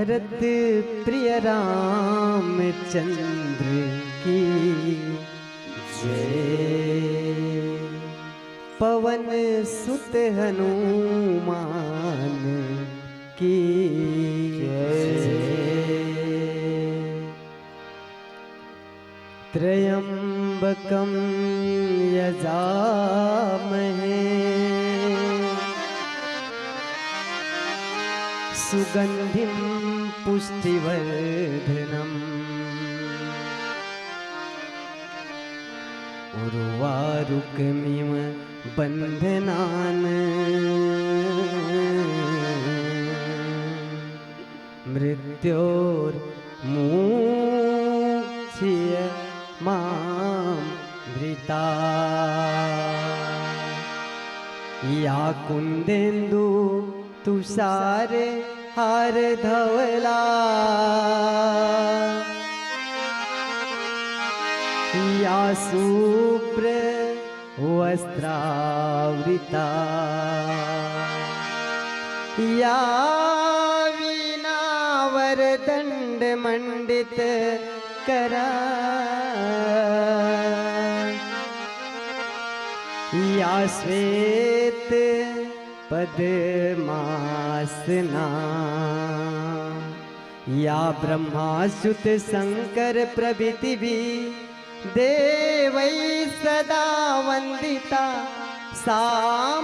भरत प्रिय रामचंद्र की जय। पवन सुत हनुमान की जय। त्र्यंबकं यजामहे सुगंधिं पुष्टिवर्धनम् उर्वारुकमिव बन्धनान् मृत्योर्मुक्षीय मामृता। या कुन्देन्दु तुषार हार धवला या शुभ्र वस्त्रावृता या वीणा वरदंड मंडित करा या श्वेत पद्मासना या ब्रह्माच्युत शंकर प्रभृति भी देवै सदा वंदिता सा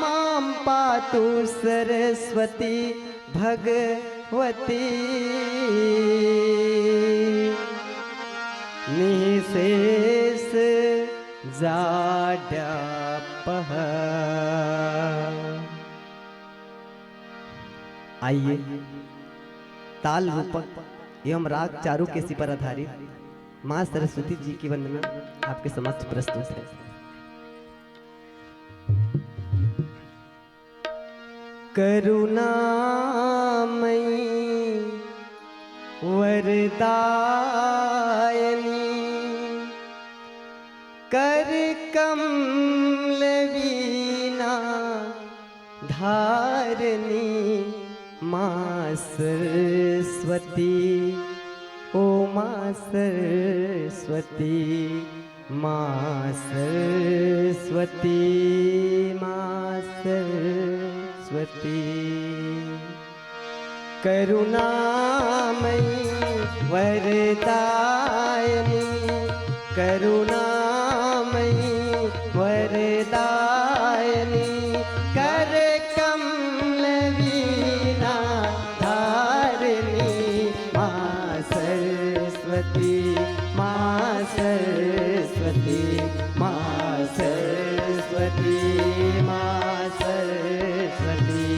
मां पातु सरस्वती भगवती। निशेष जाड्यापः। आइए ताल रूपक एवं राग चारु केसी पर आधारित माँ सरस्वती जी की वंदना आपके समक्ष प्रस्तुत है। करुणामयी वरदायनी कर कमल वीणा धारनी माँ सरस्वती ओ माँ सरस्वती माँ सरस्वती माँ सरस्वती। करुणामयी वरदायनी करुणामयी वरदायनी कर कमल वीणा धारनी माँ सरस्वती माँ सरस्वती माँ सरस्वती माँ सरस्वती।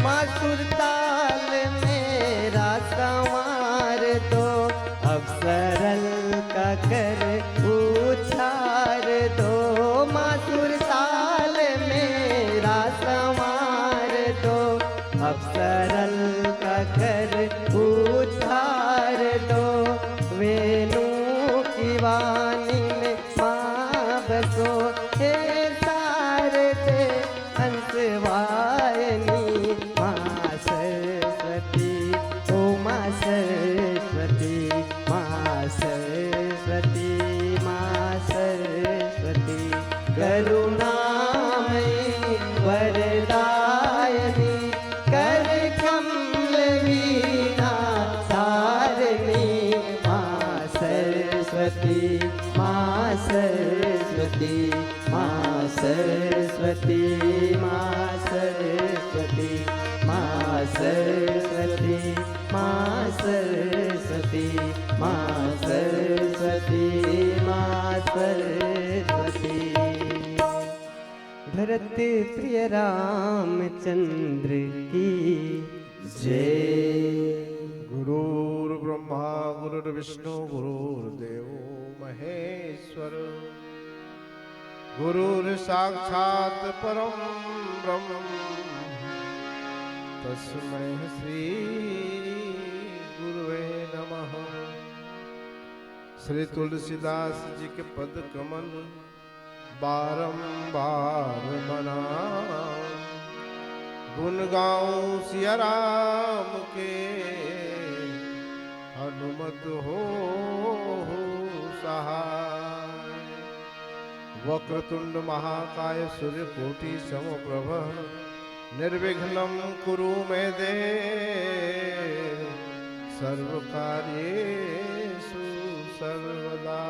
मासुर ताल मेरा संवार दो, अब सरल का कर उछार दो। मासुर ताल मेरा संवार दो, अब सरल का कर उछार दो। वेणु की वाणी में माँ बसो, हे शारदे हंसवाहिनी। माँ सरस्वती ओ माँ सरस्वती, माँ सरस्वती, माँ सरस्वती। करुणामयी वरदायिनी, कर कमल वीणा धारिणी। माँ सरस्वती, माँ सरस्वती, माँ सरस्वती, माँ सरस्वती, माँ सरस्वती, माँ सरस्वती, माँ सरस्वती, माँ सरस्वती। भरत प्रिय रामचंद्र की जय। गुरुर्ब्रह्मा गुरुर्विष्णु गुरुर्देवो महेश्वर, गुरुर्साक्षात् परम ब्रह्म, तस्मै श्री गुरुवे नमः। श्री तुलसीदास जी के पद कमल बारंबार मनाऊं, गुण गाऊं सिया राम के, हनुमत हो सहाय। वक्रतुंड महाकाय सूर्यकोटि समप्रभ, निर्विघ्नं कुरु मे देव, सर्वकार्येषु सर्वदा।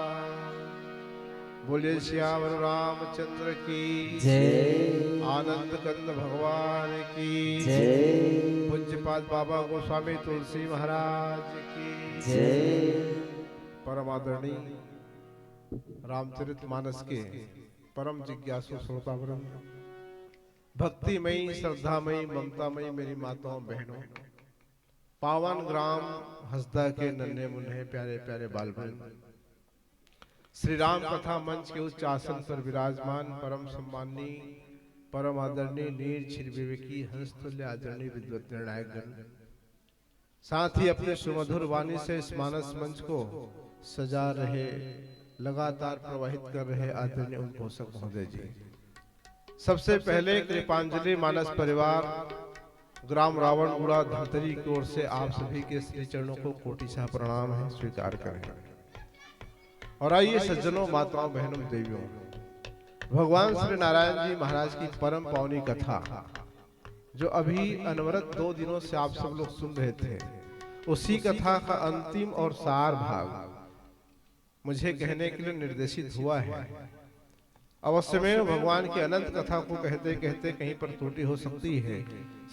बोलिए श्याम रामचंद्र की जय। आनंद कंद भगवान की जय। पूज्यपाद बाबा गोस्वामी तुलसी महाराज की जय। परम आदरणीय रामचरितमानस के परम जिज्ञासु श्रोतावृंद, भक्तिमयी श्रद्धामयी ममतामयी मेरी माताओं बहनों, पावन ग्राम हसदा के नन्हे मुन्ने प्यारे प्यारे बाल बहन, श्री राम कथा मंच के उच्च आसन पर विराजमान परम सम्माननीय परम आदरणीय नीर क्षीर विवेकी हंस तुल्य आदरणीय विद्वत निर्णायक गण, साथ ही अपने सुमधुर वाणी से इस मानस मंच को सजा रहे, लगातार प्रवाहित कर रहे आदरणीय उद्घोषक महोदय जी। सबसे पहले कृपांजलि मानस परिवार ग्राम रावणगुड़ा धमतरी की ओर से आप सभी के श्री चरणों को कोटिशाह प्रणाम है, स्वीकार करें। और आइए सज्जनों, माताओं, बहनों, देवियों, भगवान श्री नारायण जी महाराज की परम पावनी कथा जो अभी अनवरत 2 दिनों से आप सब लोग सुन रहे थे, उसी कथा का अंतिम और सार भाग मुझे कहने के लिए निर्देशित हुआ है। अवश्य में भगवान की अनंत कथा को कहते कहते कहीं पर त्रुटि हो सकती है।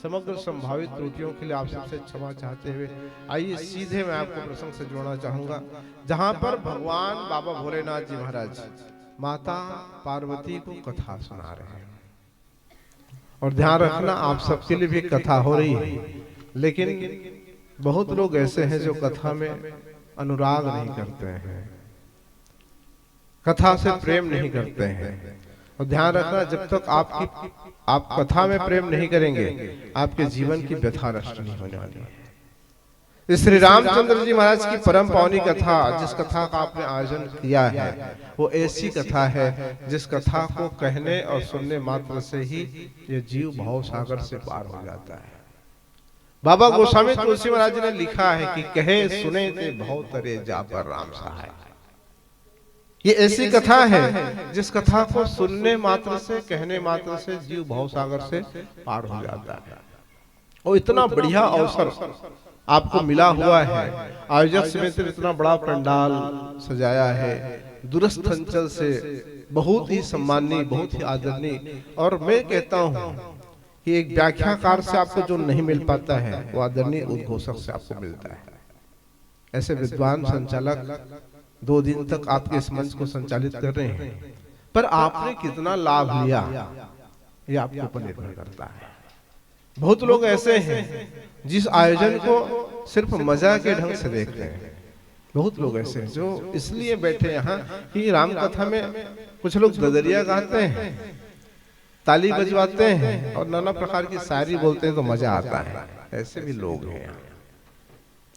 समग्र संभावित त्रुटियों के लिए आप सबसे क्षमा चाहते हुए आइए सीधे मैं आपको प्रसंग से जोड़ना चाहूंगा, जहां पर भगवान बाबा भोलेनाथ जी महाराज माता पार्वती को कथा सुना रहे हैं। और ध्यान रखना, आप सबके लिए भी कथा हो रही है, लेकिन बहुत लोग ऐसे हैं जो कथा में अनुराग नहीं करते हैं, कथा से प्रेम नहीं करते हैं। और ध्यान रखना, जब तक आप कथा में प्रेम नहीं करेंगे, आपके जीवन की व्यथा नष्ट नहीं होने वाली है। श्री रामचंद्र जी महाराज की परम पावनी कथा, जिस कथा का आपने आयोजन किया है, वो ऐसी कथा है जिस कथा को कहने और सुनने मात्र से ही ये जीव भाव सागर से पार हो जाता है। बाबा गोस्वामी तुलसी महाराज जी ने लिखा है कि कहे सुने ते भाव तरे जा पर राम सहाय। ये ऐसी कथा है जिस कथा को सुनने मात्र से, कहने मात्र से जीव भाव सागर से पार हो जाता है। और इतना बढ़िया अवसर आपको मिला हुआ है, आयोजक समिति ने इतना बड़ा पंडाल सजाया है, दूरस्थ अंचल से बहुत ही सम्माननीय, बहुत ही आदरणीय। और मैं कहता हूँ कि एक व्याख्याकार से आपको जो नहीं मिल पाता है, वो आदरणीय उद्घोषक से आपको मिलता है। ऐसे विद्वान संचालक 2 दिन तक आपके इस मंच को संचालित कर रहे हैं, पर आपने कितना लाभ लिया ये आपके ऊपर निर्भर करता है। बहुत लोग ऐसे हैं जिस आयोजन को सिर्फ मजा के ढंग से देख रहे हैं। बहुत लोग ऐसे हैं जो इसलिए बैठे यहाँ कि राम कथा में कुछ लोग ददरिया गाते हैं, ताली बजवाते हैं और नाना प्रकार की शायरी बोलते हैं तो मजा आता है। ऐसे भी लोग हैं यहाँ,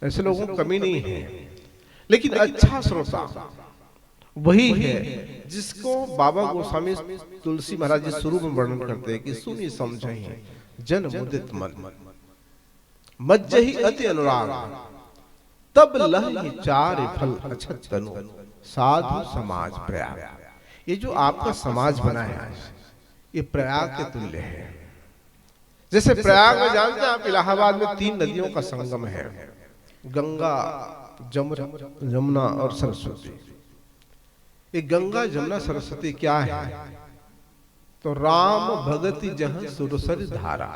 ऐसे लोगों की कमी नहीं है। लेकिन अच्छा श्रोता वही है जिसको बाबा गोस्वामी तुलसी महाराज जी शुरू में वर्णन करते हैं कि सुनी समझे जन मुदित मन मज्जहि अति अनुराग तब लहि चार फल अछत तनु साधु समाज प्रयाग। ये जो आपका समाज बना है आज, ये प्रयाग के तुल्य है। जैसे प्रयाग में जानते हैं आप, इलाहाबाद में 3 नदियों का संगम है, गंगा, जमुना और सरस्वती। ये गंगा जमुना सरस्वती क्या है? तो राम भगति जहां सुरसर धारा।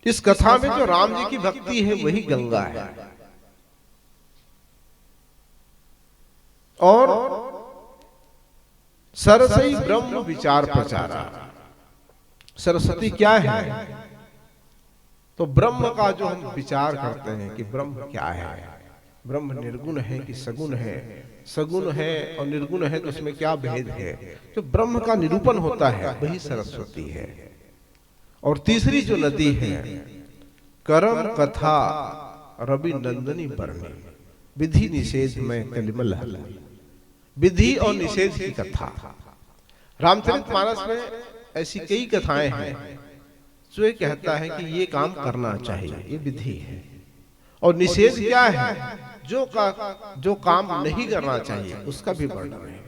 इस कथा में जो राम जी की भक्ति है वही गंगा है। और सरसई ब्रह्म विचार प्रचारा। सरस्वती क्या है? तो ब्रह्म का जो हम विचार करते हैं कि ब्रह्म क्या है, ब्रह्म निर्गुण है कि सगुण है, सगुण है और निर्गुण है तो उसमें क्या भेद है, तो ब्रह्म का निरूपण होता है, वही सरस्वती है। और तीसरी जो नदी है, करम कथा रवि नंदनी बरनी विधि निषेध में कलिमल हल। विधि और निषेध की कथा रामचरितमानस में ऐसी कई कथाएं हैं जो ये कहता है कि ये काम करना चाहिए, ये विधि है। और निषेध क्या है? जो काम नहीं करना चाहिए उसका भी वर्णन है।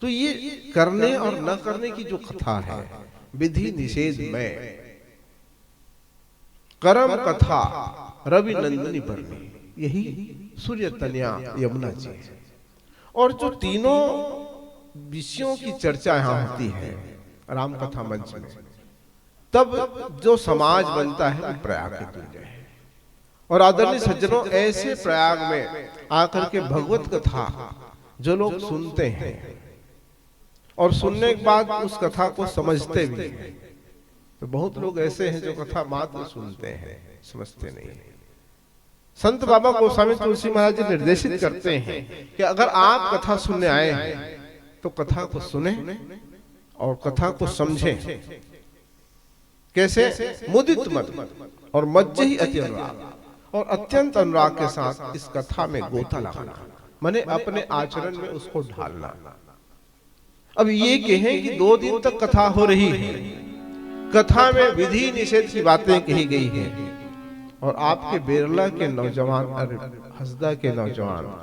तो ये करने और न करने की जो कथा है, विधि निषेध में करम कथा रवि नंदनी बरनी, यही सूर्य तनया यमुना जी है। और जो तीनों विषयों की चर्चा यहाँ होती है राम कथा मंच में, तब जो समाज बनता है वो प्रयाग के तुल्य है। और आदरणीय सज्जनों, ऐसे प्रयाग में आकर के भगवत कथा जो लोग सुनते हैं और सुनने के बाद उस कथा को समझते भी हैं, तो बहुत लोग ऐसे हैं जो कथा मात्र सुनते हैं, समझते नहीं है। संत बाबा गोस्वामी तुलसी महाराज जी निर्देशित करते हैं कि अगर आप कथा सुनने आए हैं तो कथा को सुने और कथा को समझें। कैसे? मुदित मन और मज्जहि अति अनुराग, और अत्यंत अनुराग के साथ इस कथा में गोता लगाना, माने अपने आचरण में उसको ढालना। अब ये कहें कि 2 दिन तक कथा हो रही है, कथा में विधि निषेध की बातें कही गई हैं, और आपके बेरला के नौजवान, अरे हसदा के नौजवान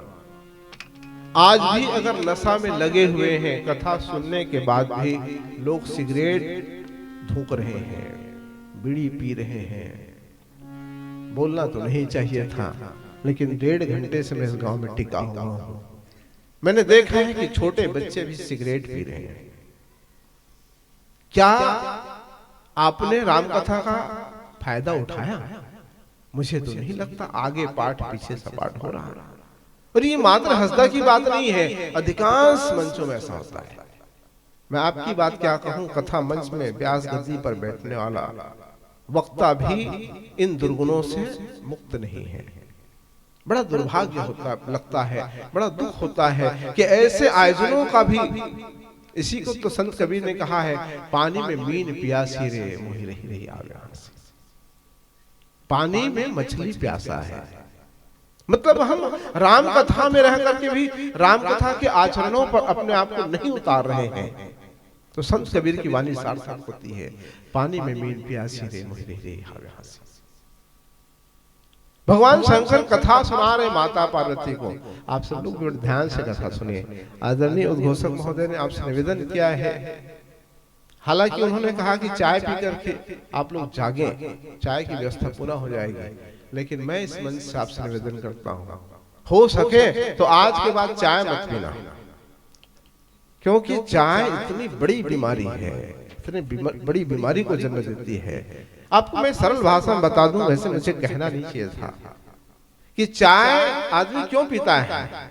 आज भी अगर नशा में लगे हुए हैं, कथा सुनने के बाद भी लोग सिगरेट फूंक रहे हैं, बीड़ी पी रहे हैं। बोलना तो नहीं चाहिए था, लेकिन 1.5 घंटे से मैं इस गांव में टिका हुआ हूं। मैंने देखा है कि छोटे बच्चे भी सिगरेट पी रहे हैं। क्या आपने रामकथा का फायदा उठाया? मुझे तो नहीं लगता। आगे पाठ पीछे सपाट हो रहा है। और ये मात्र हंसदा की बात नहीं है, अधिकांश मंचों में ऐसा होता है। मैं आपकी बात क्या कहूं, कथा मंच में व्यास गद्दी पर बैठने वाला वक्ता भी इन दुर्गुणों से मुक्त नहीं है। बड़ा दुर्भाग्य होता लगता है, बड़ा दुख होता है कि ऐसे आयोजनों का भी, इसी को तो संत कबीर ने कहा है, पानी में मीन प्यासी रे मोहि रही रही आवे हंसी। पानी में मछली प्यासा है, मतलब हम राम कथा में रह करके भी राम कथा के आचरणों पर अपने आप को नहीं उतार रहे हैं। तो संत कबीर की वाणी सार्थक होती है, पानी में मीन प्यासी रे मोहि रही रही आवे हंसी। भगवान शंकर कथा सुना रहे माता पार्वती को। आप सब लोग ध्यान से कथा सुनिए। आदरणीय उद्घोषक महोदय ने आपसे निवेदन किया है, हालांकि उन्होंने कहा कि चाय पी करके आप लोग जागें, चाय की व्यवस्था पुनः हो जाएगी, लेकिन मैं इस मंच से आपसे निवेदन करता हूं, हो सके तो आज के बाद चाय मत पीना, क्योंकि चाय इतनी बड़ी बीमारी है, इतनी बड़ी बीमारी को जन्म देती है। आपको मैं सरल भाषा में बता दूं, वैसे मुझे कहना नहीं चाहिए था, कि चाय आदमी क्यों पीता है।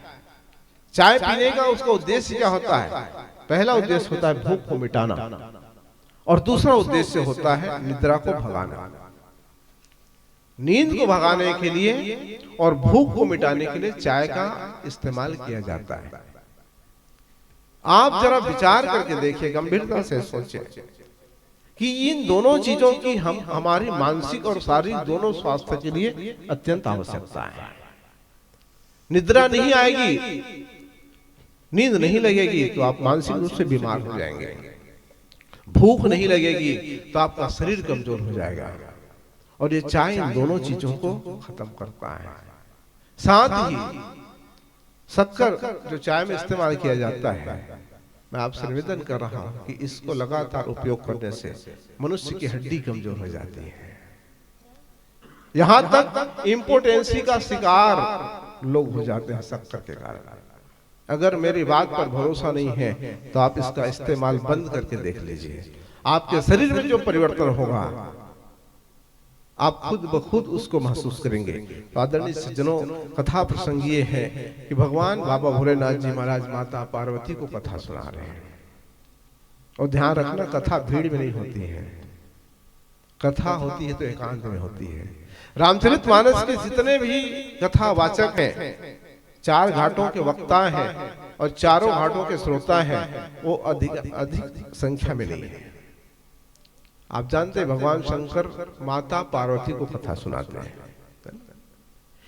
चाय पीने का उसका उद्देश्य क्या होता है? पहला उद्देश्य होता है भूख को मिटाना, और दूसरा उद्देश्य होता है निद्रा को भगाना, नींद को भगाने के लिए और भूख को मिटाने के लिए चाय का इस्तेमाल किया जाता है। आप जरा विचार करके देखिए, गंभीरता से सोचें कि इन दोनों चीजों की हमारी मानसिक और शारीरिक दोनों स्वास्थ्य के लिए अत्यंत आवश्यकता है। निद्रा नहीं आएगी, नींद नहीं लगेगी तो आप मानसिक रूप से बीमार हो जाएंगे, भूख नहीं लगेगी तो आपका शरीर कमजोर हो जाएगा, और ये चाय इन दोनों चीजों को खत्म करता है। साथ ही शक्कर जो चाय में इस्तेमाल किया जाता है, मैं आपसे निवेदन कर रहा हूं कि इसको लगातार उपयोग करने से मनुष्य की हड्डी कमजोर हो जाती है, यहां तक इम्पोटेंसी का शिकार लोग हो जाते हैं शक्कर के कारण। अगर मेरी बात पर भरोसा नहीं है तो आप इसका इस्तेमाल बंद करके देख लीजिए, आपके शरीर में जो परिवर्तन होगा आप खुद ब खुद उसको महसूस करेंगे। तो आदरणीय सज्जनों, कथा प्रसंग ये है कि भगवान बाबा भोलेनाथ जी महाराज माता पार्वती को कथा सुना रहे हैं। और ध्यान रखना, कथा भीड़ में नहीं होती है, कथा होती है तो एकांत में होती है। रामचरितमानस के जितने भी कथावाचक हैं, 4 घाटों के वक्ता हैं और चारों घाटों के श्रोता हैं, वो अधिक संख्या में नहीं है। आप जानते हैं भगवान शंकर माता पार्वती को कथा सुनाते हैं।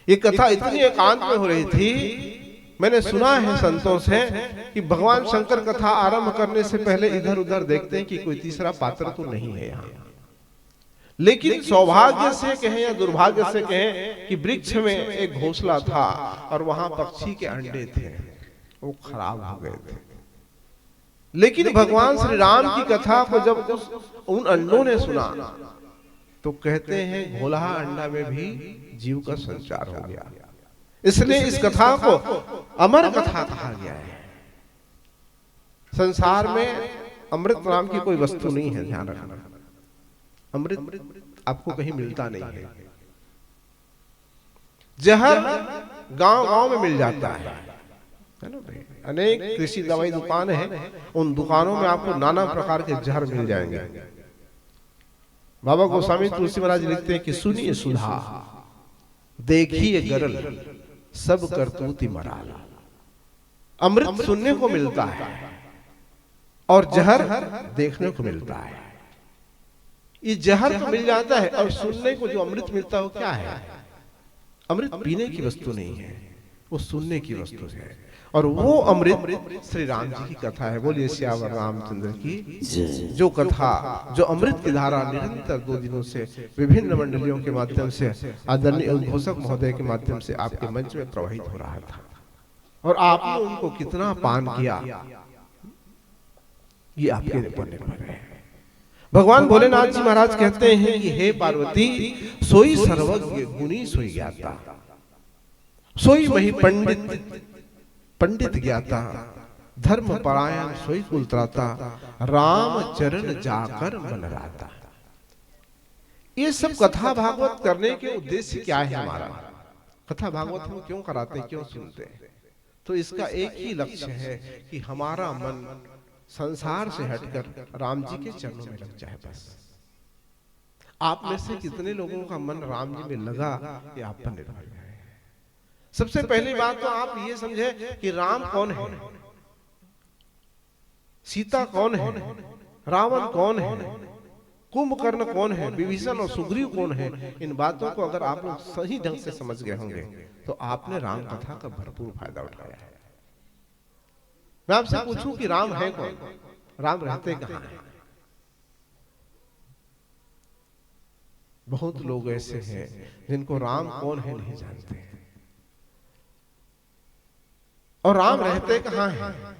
ये कथा इतनी एकांत में हो रही थी, मैंने सुना है संतों से कि भगवान शंकर कथा आरंभ करने से पहले इधर उधर देखते हैं कि कोई तीसरा पात्र तो नहीं है यहाँ। लेकिन सौभाग्य से कहें या दुर्भाग्य से कहें कि वृक्ष में एक घोंसला था और वहां पक्षी के अंडे थे, वो खराब हो गए थे। लेकिन भगवान श्री राम की कथा को जब उन अंडों ने सुना तो कहते हैं घोलहा अंडा में भी जीव का संचार हो गया। इसलिए इस कथा को अमर कथा कहा गया है। संसार में अमृत नाम की कोई वस्तु नहीं है, ध्यान रखना। अमृत आपको कहीं मिलता नहीं है। जहर गांव-गांव में मिल जाता है ना भाई। अनेक कृषि दवाई दुकान है, उन दुकानों में आपको नाना प्रकार के जहर मिल जाएंगे। बाबा गोस्वामी तुलसी महाराज लिखते हैं कि सुनिए सुधा, देखिए गरल, सब करतूती मराला। अमृत सुनने को मिलता है और जहर देखने को मिलता है। ये जहर तो मिल जाता है और सुनने को जो अमृत मिलता है वो क्या है? अमृत पीने की वस्तु नहीं है, वो सुनने की वस्तु है। और वो अमृत श्री राम जी की कथा है। बोलिए श्यावर रामचंद्र की जो कथा, जो अमृत की धारा निरंतर 2 दिनों से विभिन्न मंडलियों के माध्यम से आदरणीय उद्घोषक महोदय के माध्यम से आपके मंच में प्रवाहित हो रहा था, और आपने उनको कितना पान किया ये आपके ऊपर निर्भर है। भगवान भोलेनाथ जी महाराज कहते हैं कि हे पार्वती, सोई सर्वज्ञ गुणी सोई ज्ञाता, सोई मही पंडित ज्ञाता, धर्म परायण सोई कुल त्राता, राम चरण जाकर मन राता। ये सब कथा भागवत करने के उद्देश्य क्या है हमारा? कथा भागवत हम क्यों कराते हैं, क्यों सुनते हैं? तो इसका एक ही लक्ष्य है कि हमारा मन संसार से हटकर राम जी के चरणों में लग जाए। बस आप में से कितने लोगों का मन राम जी में लगा, ये आप पर निर्भर है। सबसे पहली बात तो आप ये समझे कि राम कौन है, सीता कौन है, रावण कौन है, कुंभकर्ण कौन है, विभीषण और सुग्रीव कौन है। इन बातों को अगर आप लोग सही ढंग से समझ गए होंगे तो आपने राम कथा का भरपूर फायदा उठाया है। मैं आपसे पूछूं कि राम है कौन, राम रहते कहां हैं? बहुत लोग ऐसे हैं जिनको राम कौन है नहीं जानते, और राम रहते कहां हैं?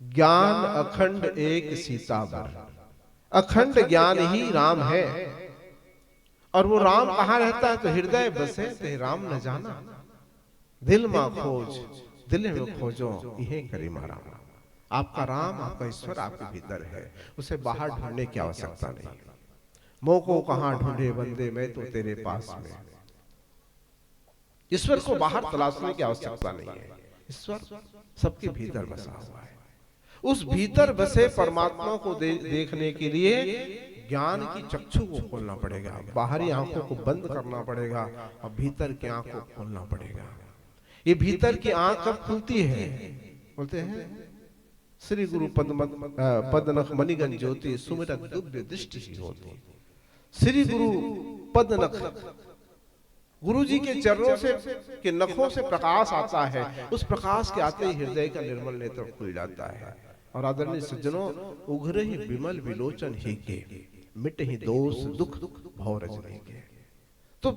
ज्ञान अखंड एक सीतावर, अखंड ज्ञान ही राम है। और वो राम कहां रहता है? तो हृदय बसे ते राम न जाना, दिल में खोज दिल में खोजो यही करी मारा। आपका राम, आपका ईश्वर आपके भीतर है, उसे बाहर ढूंढने की आवश्यकता नहीं। मोह को कहां ढूंढे बंदे, मैं तो तेरे पास में। ईश्वर को बाहर तलाशने की आवश्यकता नहीं है, ईश्वर सबके भीतर बसा हुआ है। उस भीतर बसे परमात्मा को देखने के लिए ज्ञान की चक्षु को खोलना पड़ेगा, बाहरी आंखों को बंद करना पड़ेगा और भीतर की आंख को खोलना पड़ेगा। ये भीतर की आंख कब खुलती है? बोलते हैं श्री गुरु पदनख मणिगण ज्योति सुमिरत दिव्य दृष्टि ही होती। श्री गुरु पदनख, गुरु जी के चरणों से के नखों से प्रकाश आता है, उस प्रकाश के आते ही हृदय का निर्मल नेत्र खुल जाता है। और आदरणीय सज्जनों, उघरे ही विमल विलोचन ही के, मिट ही दोष दुख भव रजनी के। तो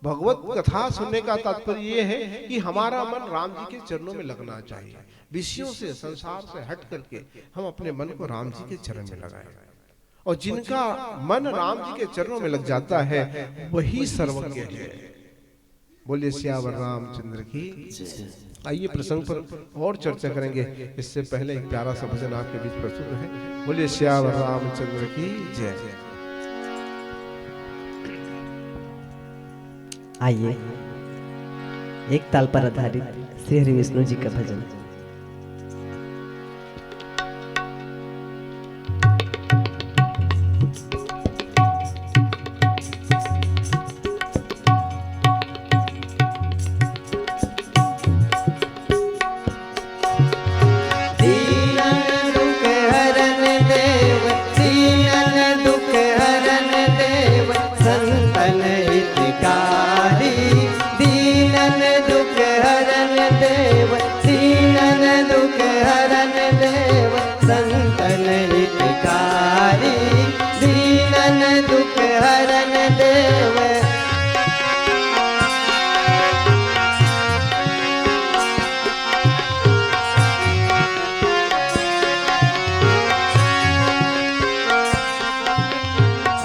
भगवत कथा सुनने का तात्पर्य ये है कि हमारा मन राम जी के चरणों में लगना चाहिए। विषयों से, संसार से हट करके हम अपने मन को राम जी के चरण में लगाएं। और जिनका मन राम जी के चरणों में लग जाता है वही सर्वज्ञ है। बोलिए सियावर रामचंद्र की। आइए प्रसंग पर और चर्चा करेंगे, इससे पहले एक प्यारा सा भजन आपके बीच प्रस्तुत है। बोलिए सियावर रामचंद्र की जय। आइए एक ताल पर आधारित श्री हरि विष्णु जी का भजन।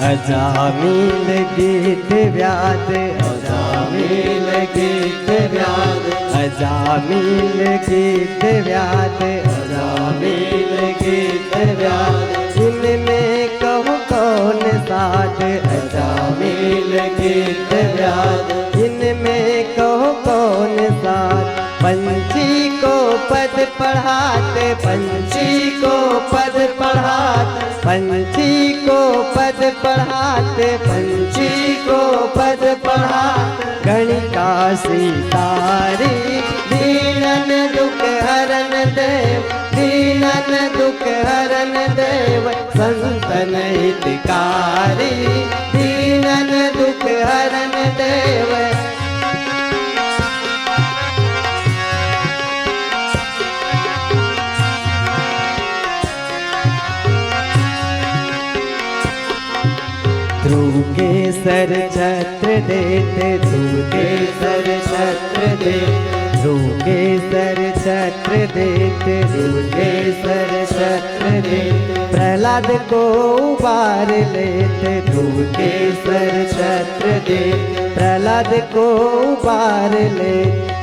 अजामिल गीत व्याद, अजामिल गीत व्याद, अजामिल गीत व्याद, अजामिल गीत व्याद। इनमें कहूँ कौन साथ, अजामिल गीत व्याद। इनमें कहो कौन साथ, पंछी को पद पढ़ाते, पंछी को पद पढ़ाते, पंछी को पद पढ़ाते, पंछी को पद पढ़ाते। गणिका सितारी दीनन दुख हरन देव, दीनन दुख हरन देव। संतन हितकारी दीनन दुख हरन देव। ध्रुव के सर छत्र देते, ध्रुव के सर छत्र देते, ध्रुव के सर छत्र देते, ध्रुव के सर छत्र देते। प्रहलाद को उबार लेते, ध्रुव के सर छत्र देते, प्रहलाद को उबार ले।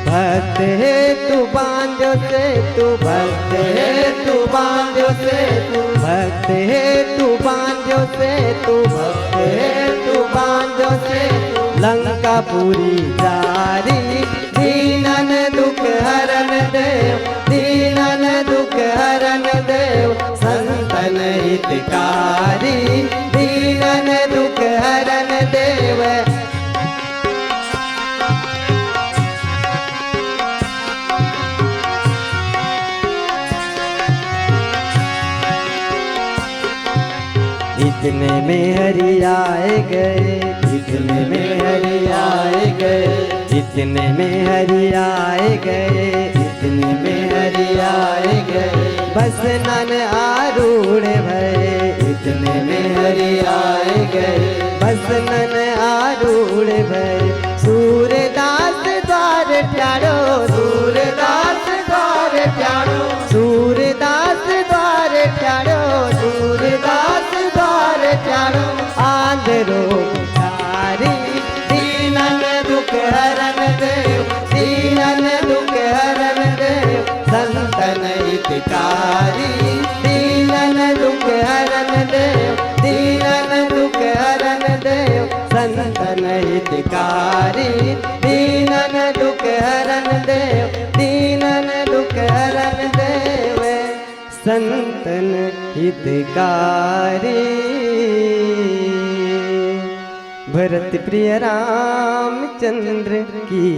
भक्त है तू बांझो से तू, भक्त है तू बांझो से तू, भक्त है तू बांझो से तू, भक्त है तू बांझो से तू। लंका पूरी जारी दीनन दुख हरन देव, दीनन दुख हरन देव। संतन हितकारी दीनन दुख हरन देव। इतने में हरि आए गए, इतने में हरि आए गए, इतने में हरि आए गए, इतने में हरि आए गए। बस नन आरूढ़ भये, इतने में हरि आए गए, बस नन आरूढ़ भये। सूरदास द्वार प्यारो, सूरदास द्वार प्यारो, सूरदास द्वार प्यारो, सूरदास द्वार प्यारो। आंधरो भिखारी दीनन दुख हरन देव, दीनन दुख हरन देव। संतन हितकारी दीनन दुख हरन देव, दीनन दुख हरन देव। संतन हितकारी दीनन दुख हरन देव, दीनन दुख हरन देव। संतन हितकारी। भरत प्रिय रामचंद्र की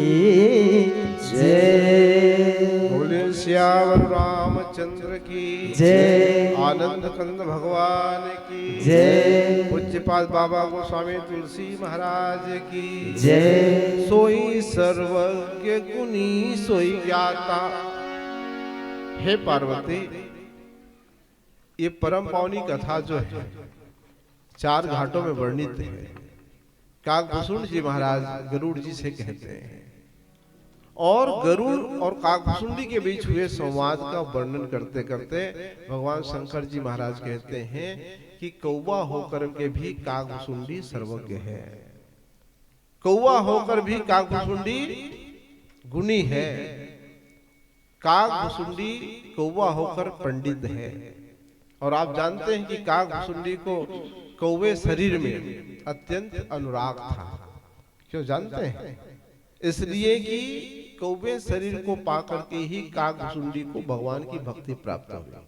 जय। बोले श्यावर रामचंद्र की जय। आनंद कंद भगवान की जय। पूज्यपाद बाबा गोस्वामी तुलसी महाराज की जय। सोई सर्वज्ञ गुनी सोई ज्ञाता। हे पार्वती, ये परम पावनी कथा जो है 4 घाटों में वर्णित है। काकभूषण जी महाराज गरुड़ जी से कहते हैं, और गरुड़ और काकभूषुंडी के बीच हुए संवाद का वर्णन करते करते भगवान शंकर जी महाराज कहते हैं कि कौवा होकर के भी काकभूषुंडी सर्वज्ञ है, कौवा होकर भी काकभूषुंडी गुणी है, काकभूषुंडी कौवा होकर पंडित है। और आप जानते हैं कि काकभूषुंडी को कौवे शरीर में अत्यंत अनुराग था। क्यों जानते हैं? इसलिए कि कौवे शरीर को पाकर के ही काकभूषुंडी को भगवान की भक्ति प्राप्त हुई।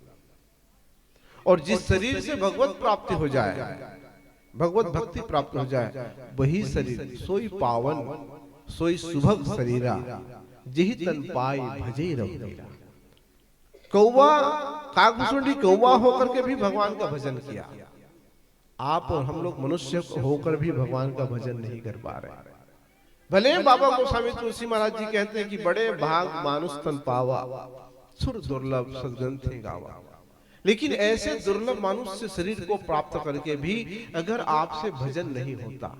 और जिस शरीर से भगवत प्राप्ति हो जाए, भगवत भक्ति प्राप्त हो जाए, वही शरीर सोई पावन सोई सुभग शरीरा, जिहि तन पाई भजे रघुवीरा। कौवा काकभूषुंडी कौवा होकर के भी भगवान का भजन किया। आप और हम लोग मनुष्य होकर भी भगवान का भजन नहीं कर पा रहे। भले बाबा गोस्वामी तुलसी महाराज जी कहते हैं कि बड़े भाग मानुष तन पावा, सुर दुर्लभ सदग्रंथि गावा। लेकिन ऐसे दुर्लभ मानुष से शरीर को प्राप्त करके भी अगर आपसे भजन नहीं होता,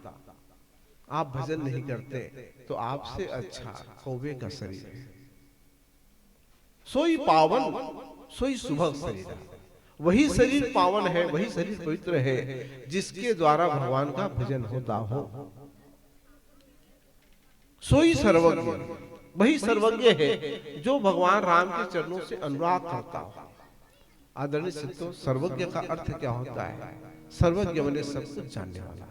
आप भजन नहीं करते, तो आपसे अच्छा कौवे का शरीर है। सोई पावन सोई सुभग शरीर, वही शरीर पावन है, वही शरीर पवित्र है जिसके द्वारा भगवान का भजन होता हो। सोई सर्वज्ञ, वही सर्वज्ञ है जो भगवान राम के चरणों से अनुराग करता हो। आदरणीय संतों, सर्वज्ञ का अर्थ क्या होता है? सर्वज्ञ माने सब कुछ जानने वाला।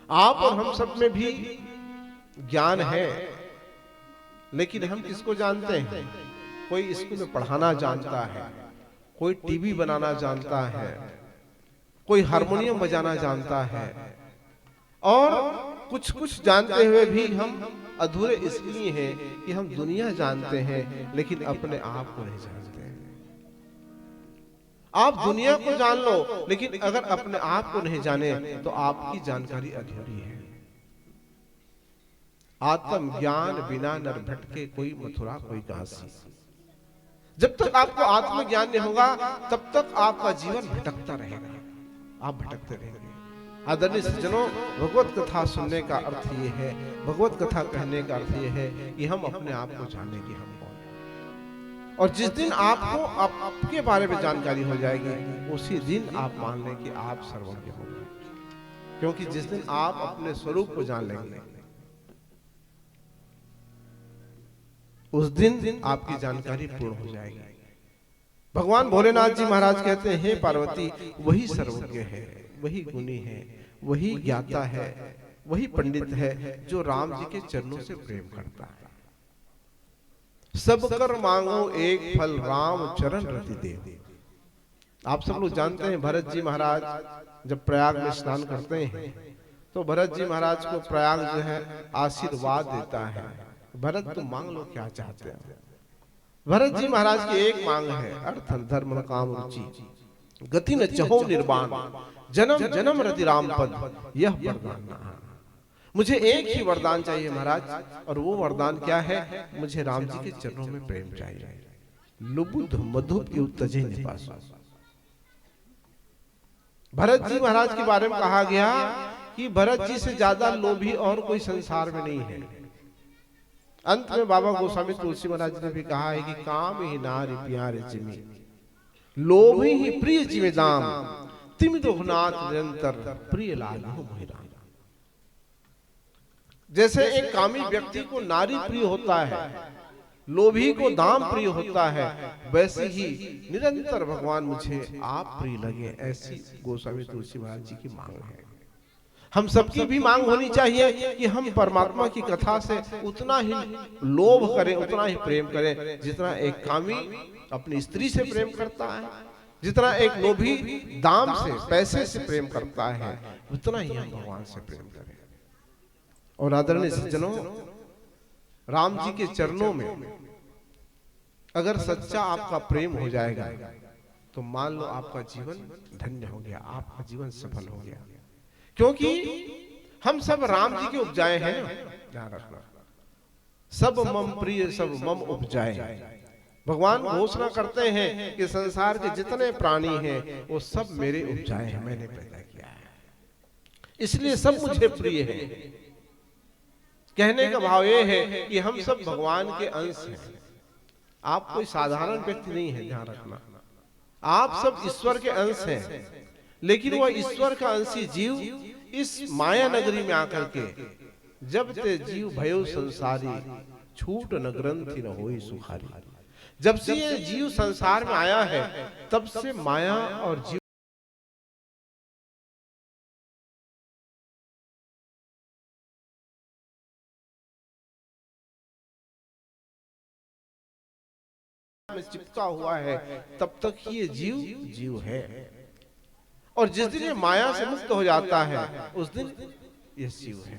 आप और हम सब में भी ज्ञान है, लेकिन हम किसको जानते हैं? कोई स्कूल में पढ़ाना जानता है, कोई टीवी बनाना जानता है, कोई हारमोनियम बजाना जानता है, और कुछ कुछ जानते हुए भी हम अधूरे इसलिए हैं कि हम दुनिया जानते हैं लेकिन अपने आप को नहीं जानते। आप दुनिया को जान लो, लेकिन अगर अपने आप को नहीं जाने तो आपकी जानकारी अधूरी है। आत्म ज्ञान बिना नर भटके, कोई मथुरा कोई काशी। जब तक आपको आत्मज्ञान नहीं होगा तब तक आपका जीवन भटकता रहेगा, आप भटकते रहेंगे। आदरणीय सज्जनों, भगवत कथा सुनने का अर्थ ये है, भगवत कथा कहने का अर्थ ये है कि हम अपने आप को जाने कि हम कौन हैं। और जिस दिन आपको आपके बारे में जानकारी हो जाएगी, उसी दिन आप मान लें कि आप सर्वज्ञ हो गए। क्योंकि जिस दिन आप अपने स्वरूप को जान लेंगे, उस दिन आपकी जानकारी पूर्ण हो जाएगी। भगवान भोलेनाथ जी महाराज कहते हैं, हे पार्वती, वही सर्वज्ञ है, वही गुणी है, वही ज्ञाता है, वही पंडित है जो राम जी के चरणों से प्रेम करता है। सब कर मांगो एक फल, राम चरण रति देव। आप सब लोग जानते हैं, भरत जी महाराज जब प्रयाग में स्नान करते हैं तो भरत जी महाराज को प्रयाग जो है आशीर्वाद देता है। भरत, तुम मांग लो क्या चाहते हो। भरत जी महाराज की एक मांग है, अर्थ धर्म काम रुचि, गति न चहो निर्वाण, जन्म जन्म रति राम पद, यह वरदान। मुझे एक ही वरदान चाहिए महाराज, और वो वरदान क्या है? मुझे राम जी के चरणों में प्रेम चाहिए। लुबुध मधुप की उत्तजे निपास। भरत जी महाराज के बारे में कहा गया कि भरत जी से ज्यादा लोभी और कोई संसार में नहीं है। अंत में बाबा गोस्वामी तुलसी महाराज ने भी कहा है कि काम ही नारी प्यारे जिमी, लोभ ही प्रिय जिमे दाम, तिम दोहनाथ निरंतर प्रिय लागो मोहि राम। जैसे एक कामी व्यक्ति को नारी प्रिय होता है, लोभी को दाम प्रिय होता है, वैसे ही निरंतर भगवान मुझे आप प्रिय लगे, ऐसी गोस्वामी तुलसी महाराज जी की मांग है। हम सबकी भी मांग होनी चाहिए कि हम परमात्मा की कथा से उतना ही लोभ करें, उतना ही प्रेम करें जितना एक कामी अपनी स्त्री से प्रेम करता है, जितना एक लोभी दाम से, पैसे से प्रेम करता है, उतना ही हम भगवान से प्रेम करें। और आदरणीय सज्जनों, राम जी के चरणों में अगर सच्चा आपका प्रेम हो जाएगा तो मान लो आपका जीवन धन्य हो गया, आपका जीवन सफल हो गया। क्योंकि हम सब राम जी के उपजाए हैं ना, ध्यान रखना, सब मम प्रिय सब मम उपजाए। भगवान घोषणा करते हैं कि संसार के जितने प्राणी हैं वो सब मेरे उपजाए हैं, मैंने पैदा किया है, इसलिए सब मुझे प्रिय है। कहने का भाव ये है कि हम सब भगवान के अंश हैं। आप कोई साधारण व्यक्ति नहीं है, ध्यान रखना, आप सब ईश्वर के अंश हैं। लेकिन वह ईश्वर का अंशी जीव इस माया नगरी में आकर के जब ते जीव भयो संसारी छूट न ग्रंथि न होई सुखारी, जब से ये जीव संसार में आया है तब से माया और जीव में चिपका हुआ है, तब तक ये जीव जीव है। और जिस दिन ये माया से मुक्त हो जाता है उस दिन ये जीव है।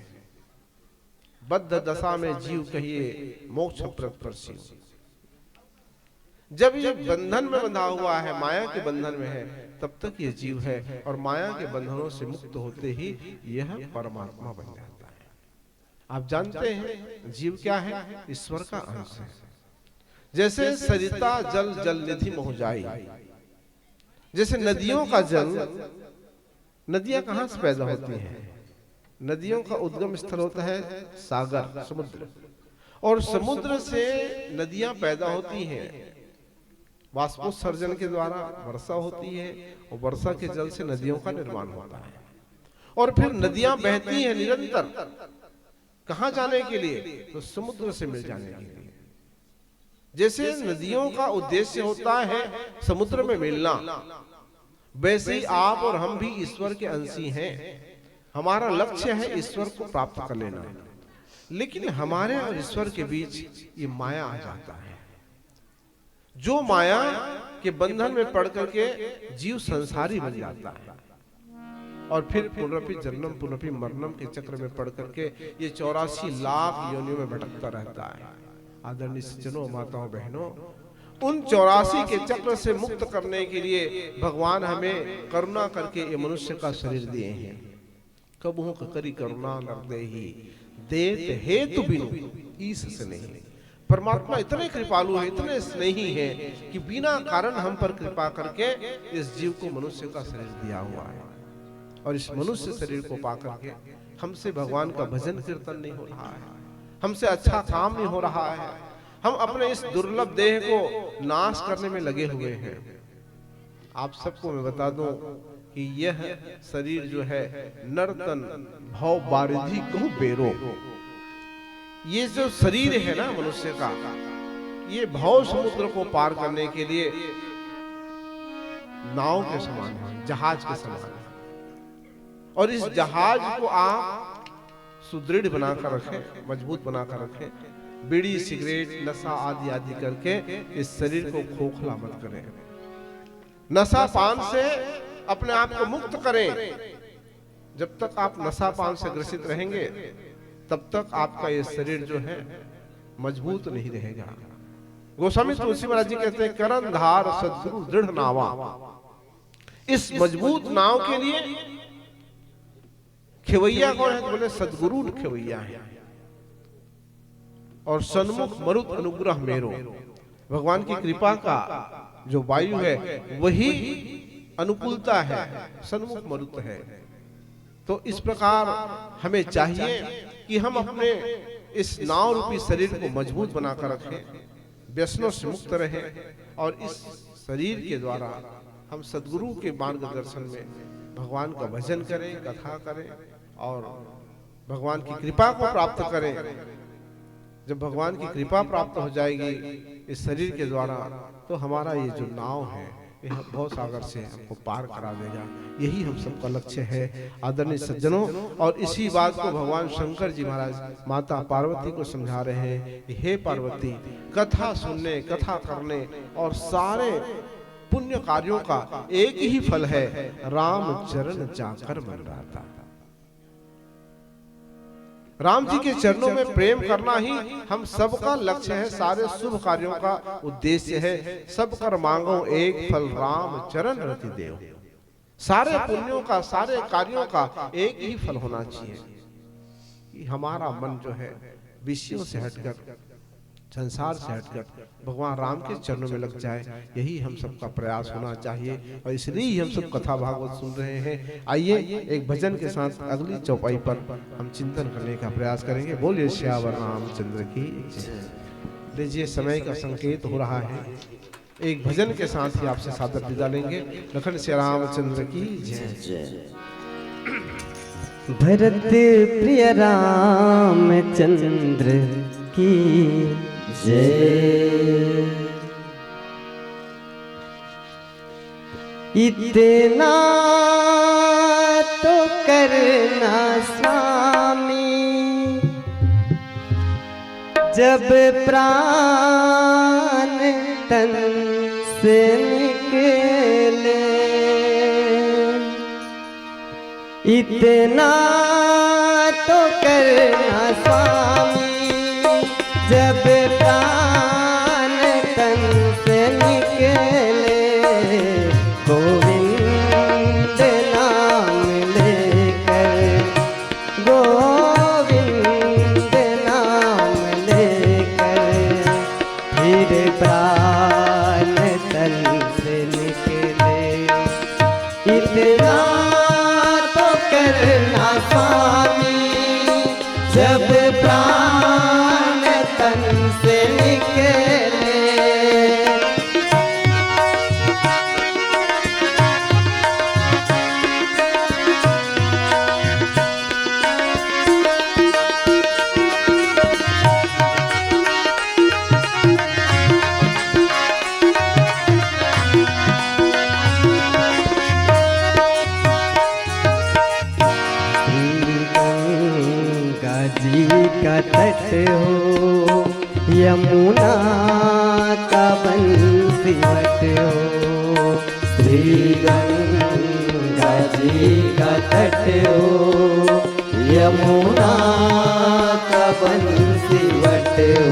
बद्ध दशा में जीव कहिए मोक्षप्रद पर शिव। जब ये बंधन में बंधा हुआ है, माया के बंधन में है, तब तक ये जीव है। और माया के बंधनों से मुक्त होते ही यह परमात्मा बन जाता है। आप जानते हैं जीव क्या है? ईश्वर का अंश है। जैसे सरिता जल जल निधि मोह जाई, जैसे नदियों का जल, नदियां कहां से पैदा होती हैं? नदियों का उद्गम स्थल होता है सागर, समुद्र, और समुद्र से नदियां पैदा होती हैं। वाष्पोत्सर्जन के द्वारा वर्षा होती है और वर्षा के जल से नदियों का निर्माण होता है। और फिर नदियां बहती हैं निरंतर, कहां जाने के लिए? तो समुद्र से मिल जाने के लिए। जैसे नदियों का उद्देश्य होता है समुद्र में मिलना, वैसे ही आप और हम भी ईश्वर के अंशी हैं। हमारा लक्ष्य है ईश्वर को प्राप्त कर लेना, लेकिन हमारे और ईश्वर के बीच ये माया आ जाता है। जो माया के बंधन में पड़ करके जीव संसारी बन जाता है और फिर पुनरपि जन्म पुनरपि मरणम के चक्र में पड़ करके ये 84 लाख योनियों में भटकता रहता है। आदरणीय सज्जनों, माताओं, बहनों, उन 84 के चक्र से मुक्त करने के लिए भगवान हमें करुणा करके ये मनुष्य का शरीर दिए हैं। कबहू करी करुणा नर देहि, देत हेतु बिनु ईस से नहीं। परमात्मा इतने कृपालु है, इतने स्नेही है कि बिना कारण हम पर कृपा करके इस जीव को मनुष्य का शरीर दिया हुआ है। और इस मनुष्य शरीर को पा करके हमसे भगवान का भजन कीर्तन नहीं हो रहा है, हमसे अच्छा काम नहीं हो रहा है। हम अपने इस दुर्लभ देह को नाश करने में लगे हुए हैं। आप सबको मैं बता दूं कि यह शरीर जो है नर्तन भव बारिधि कहूं बेरो, ये जो शरीर है ना मनुष्य का, ये भव समुद्र को पार करने के लिए नाव के समान है, जहाज के समान है। और इस जहाज को आप सुदृढ़ बनाकर रखें, मजबूत बनाकर रखें। बीड़ी, सिगरेट, नशा आदि आदि करके इस शरीर को खोखला मत करें। नशा पान से अपने आप को मुक्त करें। जब तक आप नशा पान से ग्रसित रहेंगे तब तक आपका ये शरीर जो है मजबूत नहीं रहेगा। गोस्वामी तुलसी महाराज जी कहते हैं, करण धार सद्गुरु दृढ़ नावा। इस मजबूत नाव के लिए खेवैया कौन है? तो बोले सद्गुरु खेवैया है। और सन्मुख मरुत अनुग्रह मेरो, भगवान की कृपा का जो वायु है वही अनुकूलता है, सन्मुख मरुत है। तो इस प्रकार हमें चाहिए कि हम अपने इस नाव रूपी शरीर को मजबूत बनाकर रखें, व्यसनों से मुक्त रहें और इस शरीर के द्वारा हम सद्गुरु के मार्गदर्शन में भगवान का भजन करें, कथा करें और भगवान की कृपा को प्राप्त करें। जब भगवान की कृपा प्राप्त हो जाएगी इस शरीर के द्वारा, तो हमारा ये जो नाव है यह भव सागर से हमको पार करा देगा। यही हम सबका लक्ष्य है आदरणीय सज्जनों। और इसी बात को भगवान शंकर जी महाराज माता पार्वती को समझा रहे हैं। हे पार्वती, कथा सुनने, कथा करने और सारे पुण्य कार्यों का एक ही फल है, राम चरण जाकर मन रहता। राम जी के चरणों में प्रेम करना ही हम सबका लक्ष्य है, सारे शुभ कार्यों का उद्देश्य है। सब कर मांगो एक फल, राम चरण रति देव। सारे पुण्यों का, सारे कार्यों का एक ही फल होना चाहिए कि हमारा मन जो है विषयों से हटकर, संसार से हटकर भगवान राम के चरणों में लग जाए। यही हम सबका प्रयास होना चाहिए और इसलिए ही हम सब कथा भागवत सुन रहे हैं। आइए एक भजन के साथ अगली चौपाई पर हम चिंतन करने का प्रयास करेंगे। बोलिए श्यावर रामचंद्र की जय। लीजिए, समय का संकेत हो रहा है। एक भजन के साथ ही आपसे सादर विदा लेंगे। लखन श्री रामचंद्र की जय। भरत प्रिय रामचंद्र की जय। इतना तो करना स्वामी, जब प्राण तन से निकले। इतना तो करना स्वामी, जब प्राण तन से निकले। गोविंद नाम लेकर, गोविंद नाम लेकर, फिर प्राण तन से निकले। इतना तो करना स्वामी, जब प्राण तन से निकले। गंगा जी का तट हो, यमुना का बंसीवट हो। श्री गंगा जी का तट हो, यमुना का बंसीवट हो।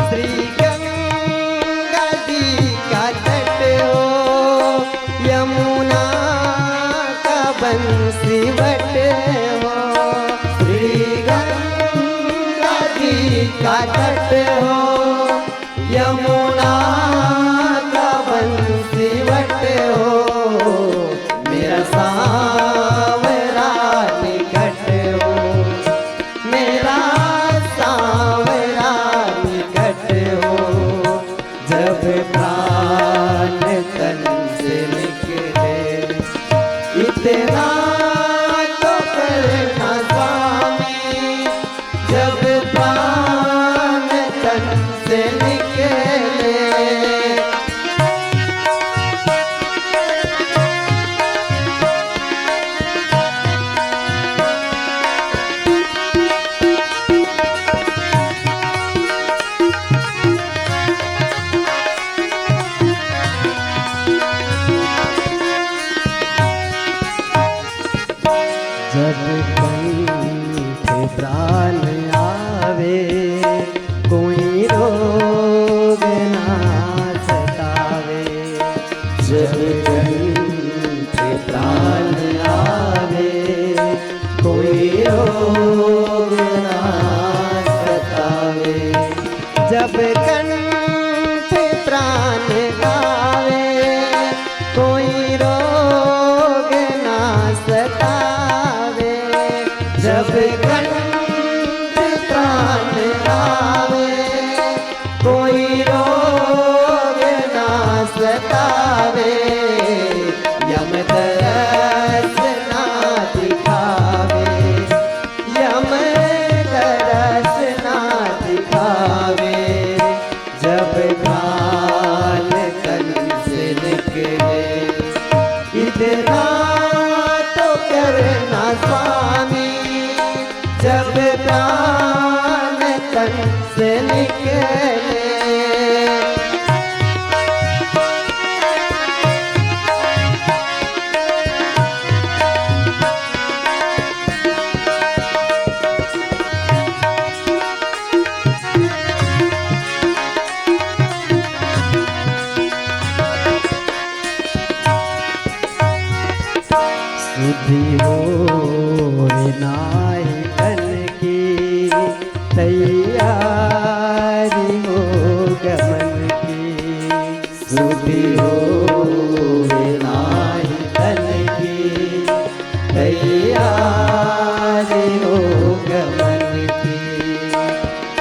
श्री गंगा जी का तट हो, यमुना का बंसीवट हो। श्री गंगा जी का तट हो, यमुना का बंसीवट हो। मेरा सांवरा निकट हो, मेरा सांवरा निकट हो। जब प्राण तन से निकले। इतना तो करना स्वामी, जब प्राण तन से निकले। जब कंठ प्राण आवे, कोई रो निकले। सुधी हो नाई तन की तैयारी हो गमन की। सुधी हो नाई तन की तैयारी हो गमन की।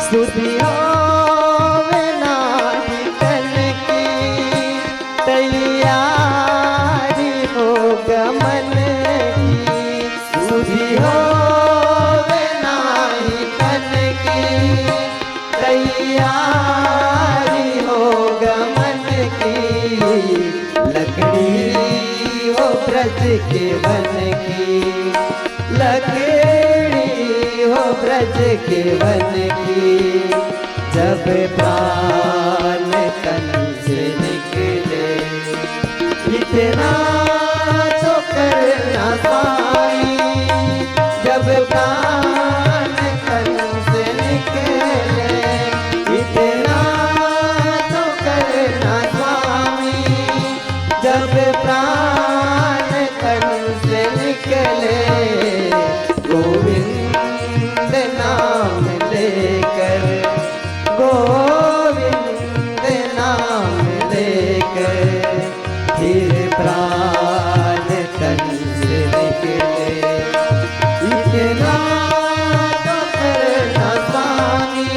सुधी हो नाई तन की तैयारी हो गमन की। सुधी हो नाई तन की तैयारी हो गमन की। लकड़ी हो ब्रज के वन की। लकड़ी हो ब्रज के वन की। जब प्राण तन से निकले इतना तो करना स्वामी। जब प्राण तन से निकले इतना तो करना स्वामी। जब प्राण तन से निकले गोविंद नाम लेकर। गोविंद नाम लेकर फिर प्राण तन से निकले इतना तो करना स्वामी।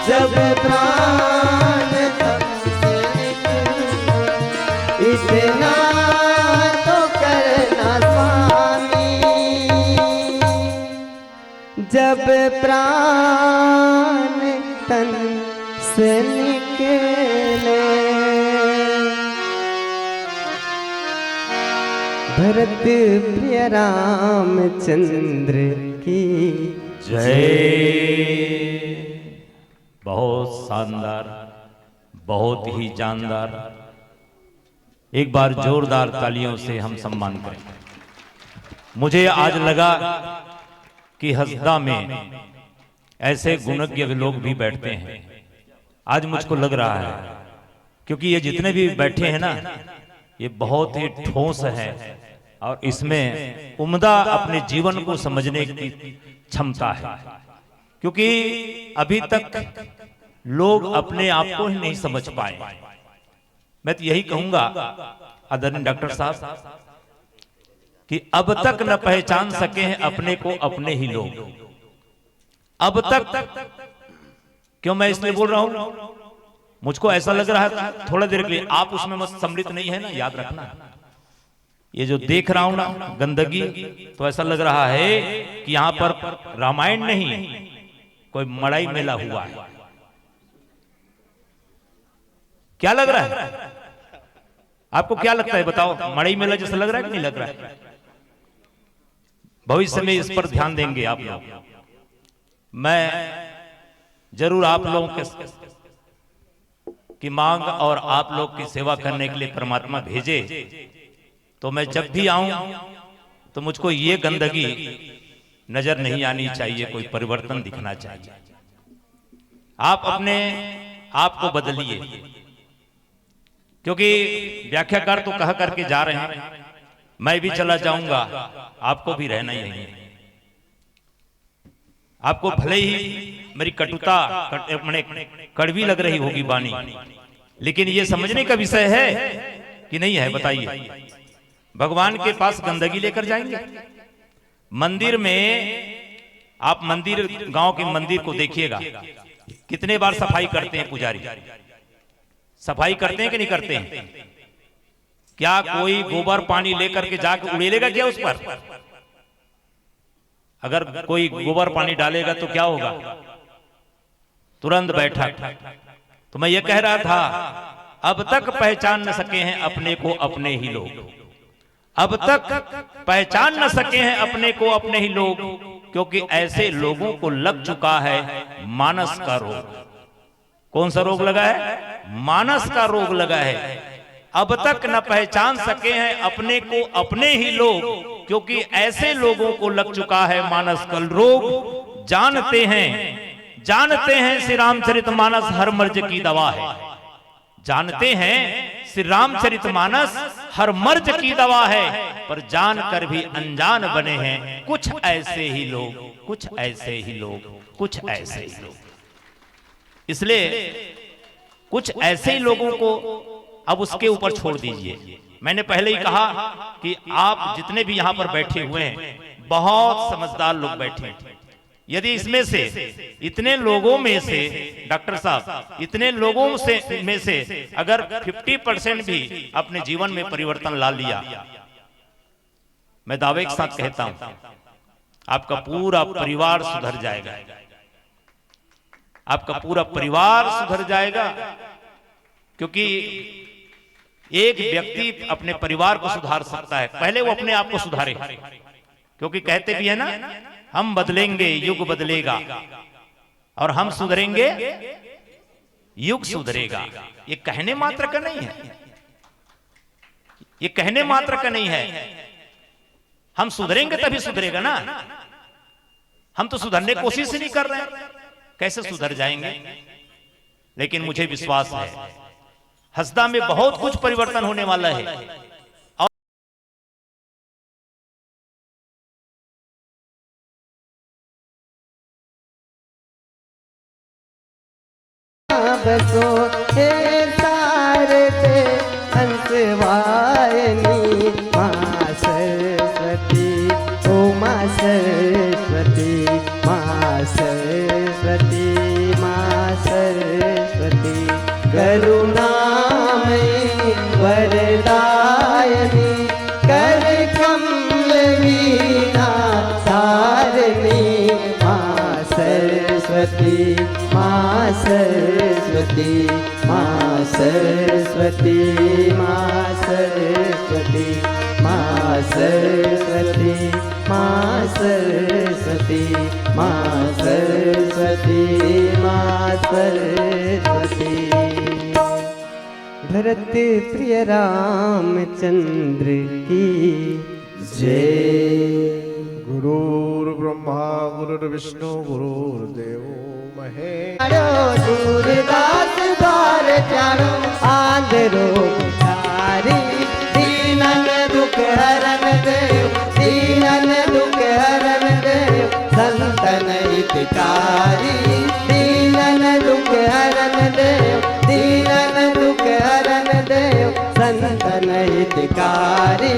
जब प्राण तन से निकले इतना तो करना स्वामी। जब प्राण तन से निकले। भरत प्रिय रामचंद्र की जय। बहुत शानदार, बहुत ही जानदार। एक बार जोरदार तालियों से हम सम्मान करें। मुझे आज लगा कि हसदा में ऐसे गुणज्ञ लोग भी बैठते हैं। आज मुझको लग रहा है क्योंकि ये जितने भी बैठे हैं ना, ये बहुत ही ठोस है और इसमें उम्दा अपने जीवन को समझने की क्षमता है। क्योंकि अभी तक लोग अपने आप को ही नहीं समझ पाए। मैं तो यही कहूंगा आदरणीय डॉक्टर साहब कि अब तक न पहचान सके हैं अपने को अपने ही लोग। अब तक क्यों मैं इसलिए बोल रहा हूं, मुझको ऐसा लग रहा है थोड़ा देर के लिए आप उसमें मत सम्मिलित नहीं है ना, याद रखना। ये जो देख रहा हूं ना गंदगी, तो ऐसा लग रहा है कि यहां पर रामायण नहीं कोई मड़ाई मेला हुआ है। क्या लग रहा है आपको? क्या लगता है बताओ? मड़ाई मेला जैसा लग रहा है कि नहीं लग रहा है? भविष्य में इस पर ध्यान देंगे आप लोग। मैं जरूर आप लोगों की मांग और आप लोग की सेवा करने के लिए परमात्मा भेजे, तो मैं जब भी आऊं तो मुझको ये गंदगी नजर नहीं आनी चाहिए, कोई परिवर्तन दिखना चाहिए। आप अपने आप को बदलिए, क्योंकि व्याख्याकार तो कह करके जा रहे हैं, मैं भी चला जाऊंगा, आपको भी रहना ही है। आपको भले ही मेरी कटुता कड़वी लग रही होगी वाणी, लेकिन ये समझने का विषय है कि नहीं है? बताइए। भगवान के पास गंदगी लेकर जाएंगे? मंदिर में आप मंदिर, गांव के मंदिर को देखिएगा, कितने बार सफाई करते हैं पुजारी? सफाई करते हैं कि नहीं करते हैं? क्या कोई गोबर पानी लेकर के जाकर उड़ेलेगा क्या उस पर? अगर कोई गोबर पानी डालेगा तो क्या होगा? तुरंत बैठक। तो मैं ये कह रहा था, अब तक पहचान न सके हैं अपने को अपने ही लोग। अब तक पहचान न सके हैं अपने को अपने ही लोग, क्योंकि ऐसे लोगों को लग चुका है मानस का रोग। कौन सा रोग लगा है? मानस का रोग लगा है। अब तक न पहचान सके हैं अपने को अपने ही लोग, क्योंकि ऐसे लोगों को लग चुका है मानस का रोग। जानते हैं श्री रामचरितमानस हर मर्ज की दवा है। जानते हैं श्री रामचरितमानस हर मर्ज की दवा है, पर जानकर भी अनजान बने हैं कुछ ऐसे ही लोग, कुछ ऐसे ही लोग, कुछ ऐसे ही लोग। इसलिए कुछ ऐसे ही लोगों को अब उसके ऊपर छोड़ दीजिए। मैंने पहले ही कहा कि आप जितने भी यहां पर बैठे हुए हैं, बहुत समझदार लोग बैठे हैं। यदि इसमें से इतने लोगों में से डॉक्टर साहब, इतने लोगों से में से अगर 50% भी अपने जीवन में परिवर्तन ला लिया, मैं दावे के साथ कहता हूं आपका पूरा परिवार सुधर जाएगा। आपका पूरा परिवार सुधर जाएगा, क्योंकि एक व्यक्ति अपने परिवार को सुधार सकता है, पहले वो अपने आप को सुधारे। क्योंकि कहते भी है ना, हम बदलेंगे युग बदलेगा, और हम सुधरेंगे युग सुधरेगा। ये कहने मात्र का नहीं है, ये कहने मात्र का नहीं है। हम सुधरेंगे तभी सुधरेगा ना। हम तो सुधरने की कोशिश ही नहीं कर रहे हैं, कैसे सुधर जाएंगे? लेकिन मुझे विश्वास है हसदा में बहुत कुछ परिवर्तन होने वाला है। बसो हे सारते हंसवायनी माँ सरस्वती, ओ माँ सरस्वती, माँ सरस्वती, माँ सरस्वती, करुणामयी वरदायनी, कर कमल वीणा धारिणी, माँ सरस्वती, माँ सरस्वती, माँ सरस्वती, माँ सरस्वती, माँ सरस्वती, माँ सरस्वती, माँ सरस्वती, माँ सरस्वती। भरत प्रिय रामचंद्र की जय। गुरुर्ब्रह्मा गुरुर्विष्णु गुरुर्देवो महेश्वरो। सूरदास द्वार चारो आंधरो भिखारी, दीनन दुख हरन देव, दीनन दुख हरन देव, संतन हितकारी, दीनन दुख हरन देव, दीनन दुख हरन देव, संतन हितकारी,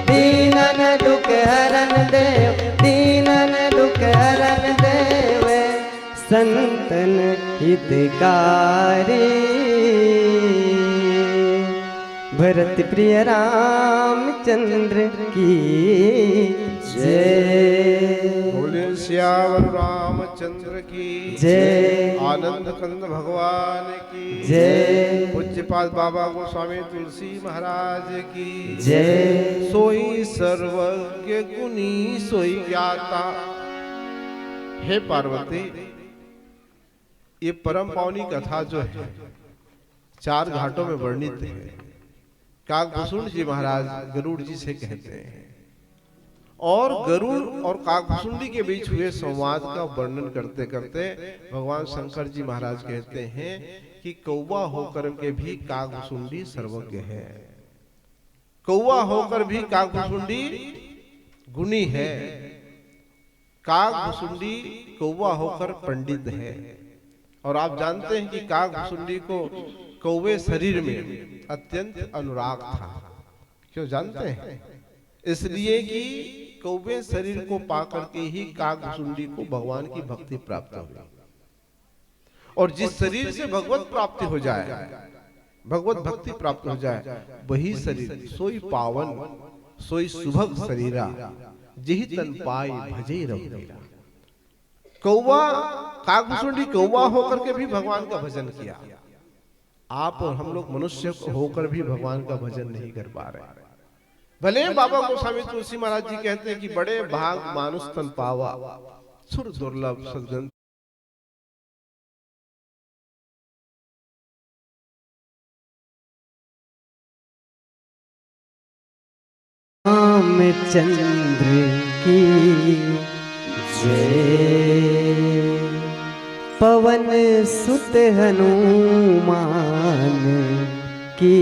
दीनन दुख हरन देव, दीनन दुख हरन देव, संतन हितकारी। भरत प्रिय रामचंद्र की जय। बोले श्यावर रामचंद्र की जय। आनंद कंद भगवान की जय। पूज्यपाद बाबा गोस्वामी तुलसी महाराज की जय। सोई सर्वज्ञ गुणी सोई ज्ञाता। हे पार्वती, ये परम पावनी कथा जो है 4 घाटों में वर्णित है। काकभूषण जी महाराज गरुड़ जी से कहते हैं, और गरुड़ और काकभूषुंडी के बीच हुए संवाद का वर्णन करते करते भगवान शंकर जी महाराज कहते हैं कि कौवा होकर के भी काकभूषुंडी सर्वज्ञ है, कौवा होकर भी काकभूषुंडी गुणी है, काकभूषुंडी कौवा होकर पंडित है। और आप जानते हैं कि काकभूषुंडी को कौवे शरीर में अत्यंत अनुराग था। क्यों जानते हैं? इसलिए कि कौवे शरीर को पाकर के ही काकभूषुंडी को भगवान की भक्ति प्राप्त हुई। और जिस शरीर से भगवत प्राप्ति हो जाए, भगवत भक्ति प्राप्त हो जाए, वही शरीर सोई पावन सोई सुभग शरीरा, जिहि तन पाई भजे रघुवीरा। कौवा काकभूषुंडी कौवा होकर के भी भगवान का भजन किया। आप और हम लोग मनुष्य होकर भी भगवान का भजन नहीं कर पा रहे। भले बाबा गोस्वामी तुलसी महाराज जी कहते हैं कि बड़े भाग मानुष तन पावा, सुर दुर्लभ सदगंध रामचंद्र की जय। पवन सुत हनुमान की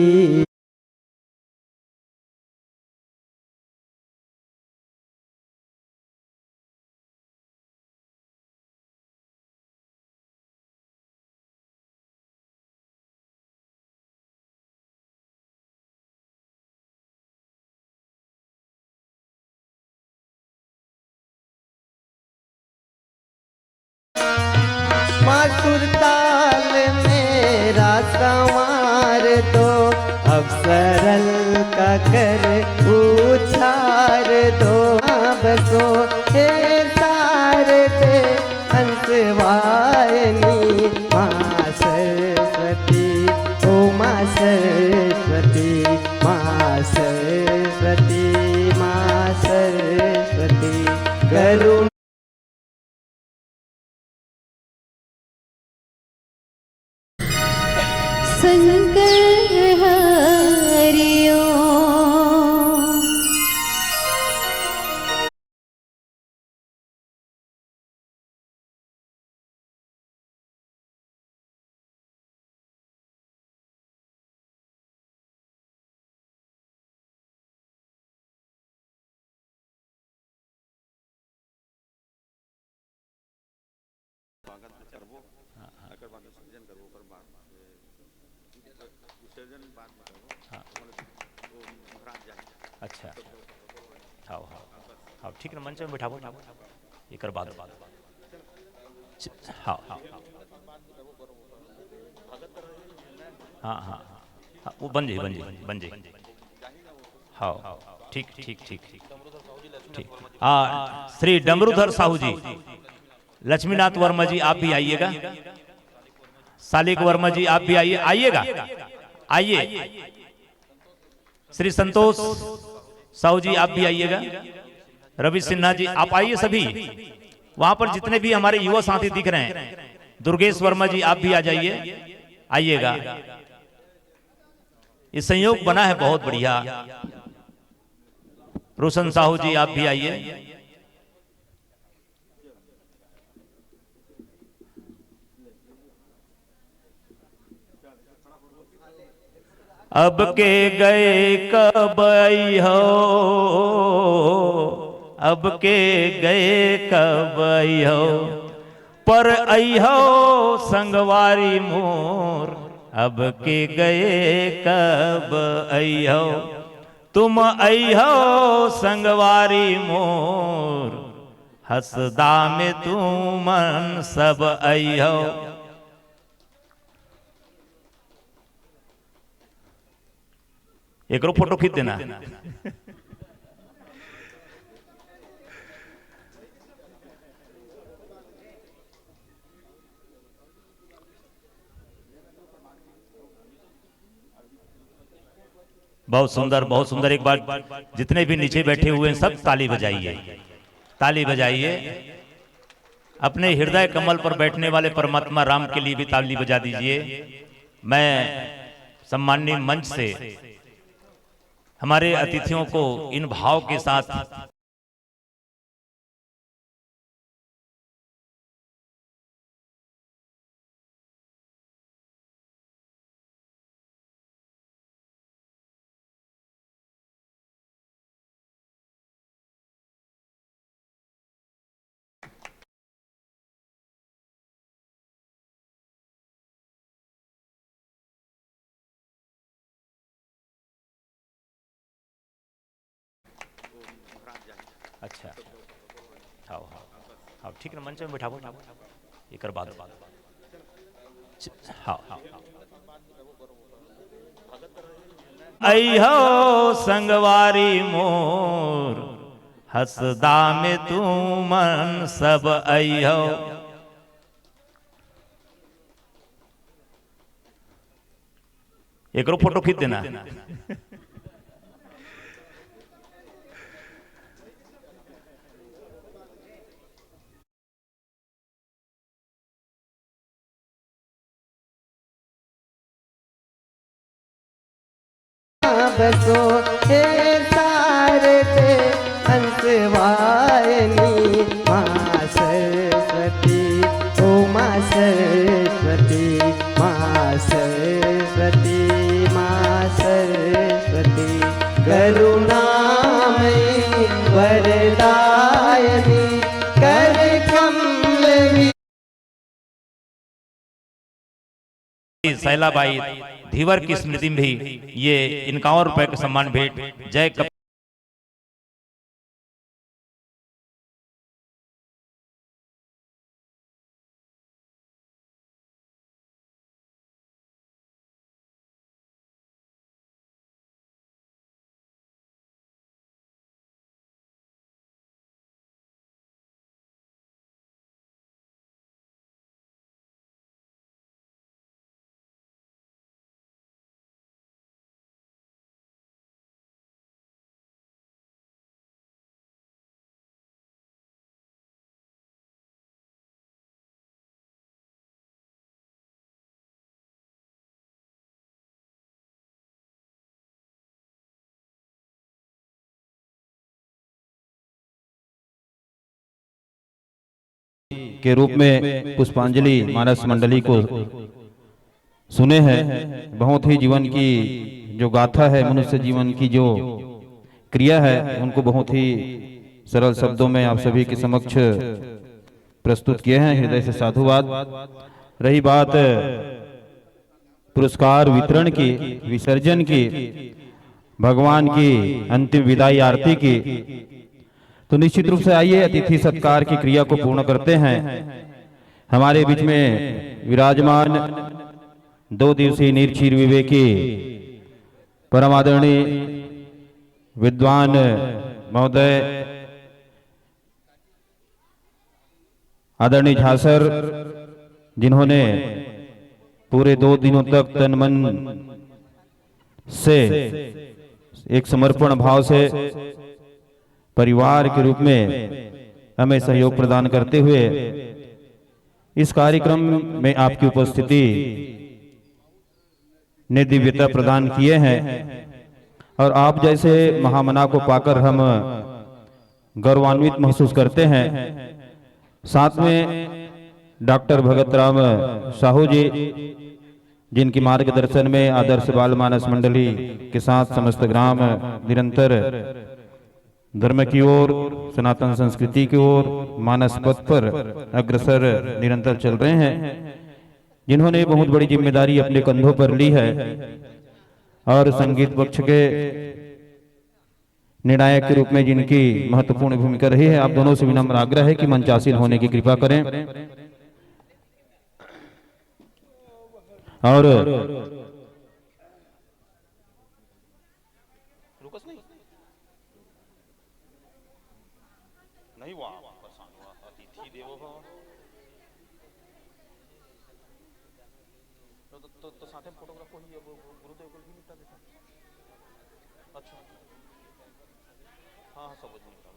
मासुर ताल मेरा संवार दो, अवसरल का कर उछार दो। बसो हे सारथे हंसवाहिनी, माँ सरस्वती ओ माँ सरस्वती, माँ सरस्वती, माँ सरस्वती करुण शंकर हरिओ। अच्छा हाँ हाँ हाँ ठीक है, मंच में बैठाबो ये कर बाद हाँ हाँ हाँ हाँ हाँ वो बन जाए हाँ ठीक ठीक ठीक ठीक। हाँ श्री डमरूधर साहू जी, लक्ष्मीनाथ वर्मा जी आप भी आइएगा, सालिक वर्मा जी आप भी आइएगा, आइए। श्री संतोष साहू जी आप भी आइएगा, रवि सिन्हा जी आप आइए सभी। वहां पर जितने भी हमारे युवा साथी दिख रहे हैं, दुर्गेश वर्मा जी आप भी आ जाइए, आइएगा। ये संयोग बना है बहुत बढ़िया। रोशन साहू जी आप भी आइए। अब के गए कब आई हो, अब के गए कब आई हो, पर आई हो संगवारी मोर, अब के गए कब आई हो, तुम आई हो संगवारी मोर, हसदा में तुम मन सब आई हो। एक फोटो खींच देना। बहुत सुंदर बहुत सुंदर। एक बार जितने भी नीचे बैठे हुए हैं सब ताली बजाइए, ताली बजाइए। अपने हृदय कमल पर बैठने वाले परमात्मा राम के लिए भी ताली बजा दीजिए। मैं सम्माननीय मंच से हमारे अतिथियों को इन भाव के साथ अच्छा हाँ हाँ हाँ ठीक है, मंच में बैठाबो ये कर बाद हाँ हाँ। आई हो संगवारी मोर, हसदा में तू मन सब आई हो। एक फोटो खींच देना। बसो हे सारथे वासवायनी माँ सरस्वती, ओ माँ सरस्वती, माँ सरस्वती, माँ सरस्वती, करुणामयी वरदायनी कर कमल शैलाबाई धीवर की स्मृति में भी ये 51 रुपए का सम्मान भेंट जय कप के रूप में पुष्पांजलि मानस मंडली को सुने हैं। बहुत ही जीवन की जो गाथा है, मनुष्य जीवन की जो क्रिया है, उनको बहुत ही सरल शब्दों में आप सभी के समक्ष प्रस्तुत किए हैं। हृदय से साधुवाद। रही बात पुरस्कार वितरण की, विसर्जन की, भगवान की अंतिम विदाई आरती की, तो निश्चित रूप से आइए अतिथि सत्कार की क्रिया को पूर्ण करते हैं। हमारे बीच में विराजमान 2 दिवसीय निर्क्षीर विवेकी परम आदरणीय विद्वान महोदय आदरणीय झा सर, जिन्होंने पूरे 2 दिनों तक तन मन से एक समर्पण भाव से परिवार के रूप में हमें सहयोग प्रदान करते हुए इस कार्यक्रम में आपकी उपस्थिति ने दिव्यता प्रदान किए हैं। और आप जैसे महामना को पाकर हम गौरवान्वित महसूस करते हैं। साथ में डॉक्टर भगत राम साहू जी, जिनकी मार्गदर्शन में आदर्श बाल मानस मंडली के साथ समस्त ग्राम निरंतर धर्म की ओर, सनातन संस्कृति की ओर, मानस पथ पर अग्रसर निरंतर चल रहे हैं, जिन्होंने बहुत बड़ी जिम्मेदारी अपने कंधों पर ली है और संगीत पक्ष के निर्णायक के रूप में जिनकी महत्वपूर्ण भूमिका रही है। आप दोनों से विनम्र आग्रह है कि मंचासीन होने की कृपा करें। और नहीं हुआ अतिथि देवो भव तो साथ में फोटोग्राफ को ही गुरुदेव को भी निपटा देता। अच्छा हाँ सब निपटा।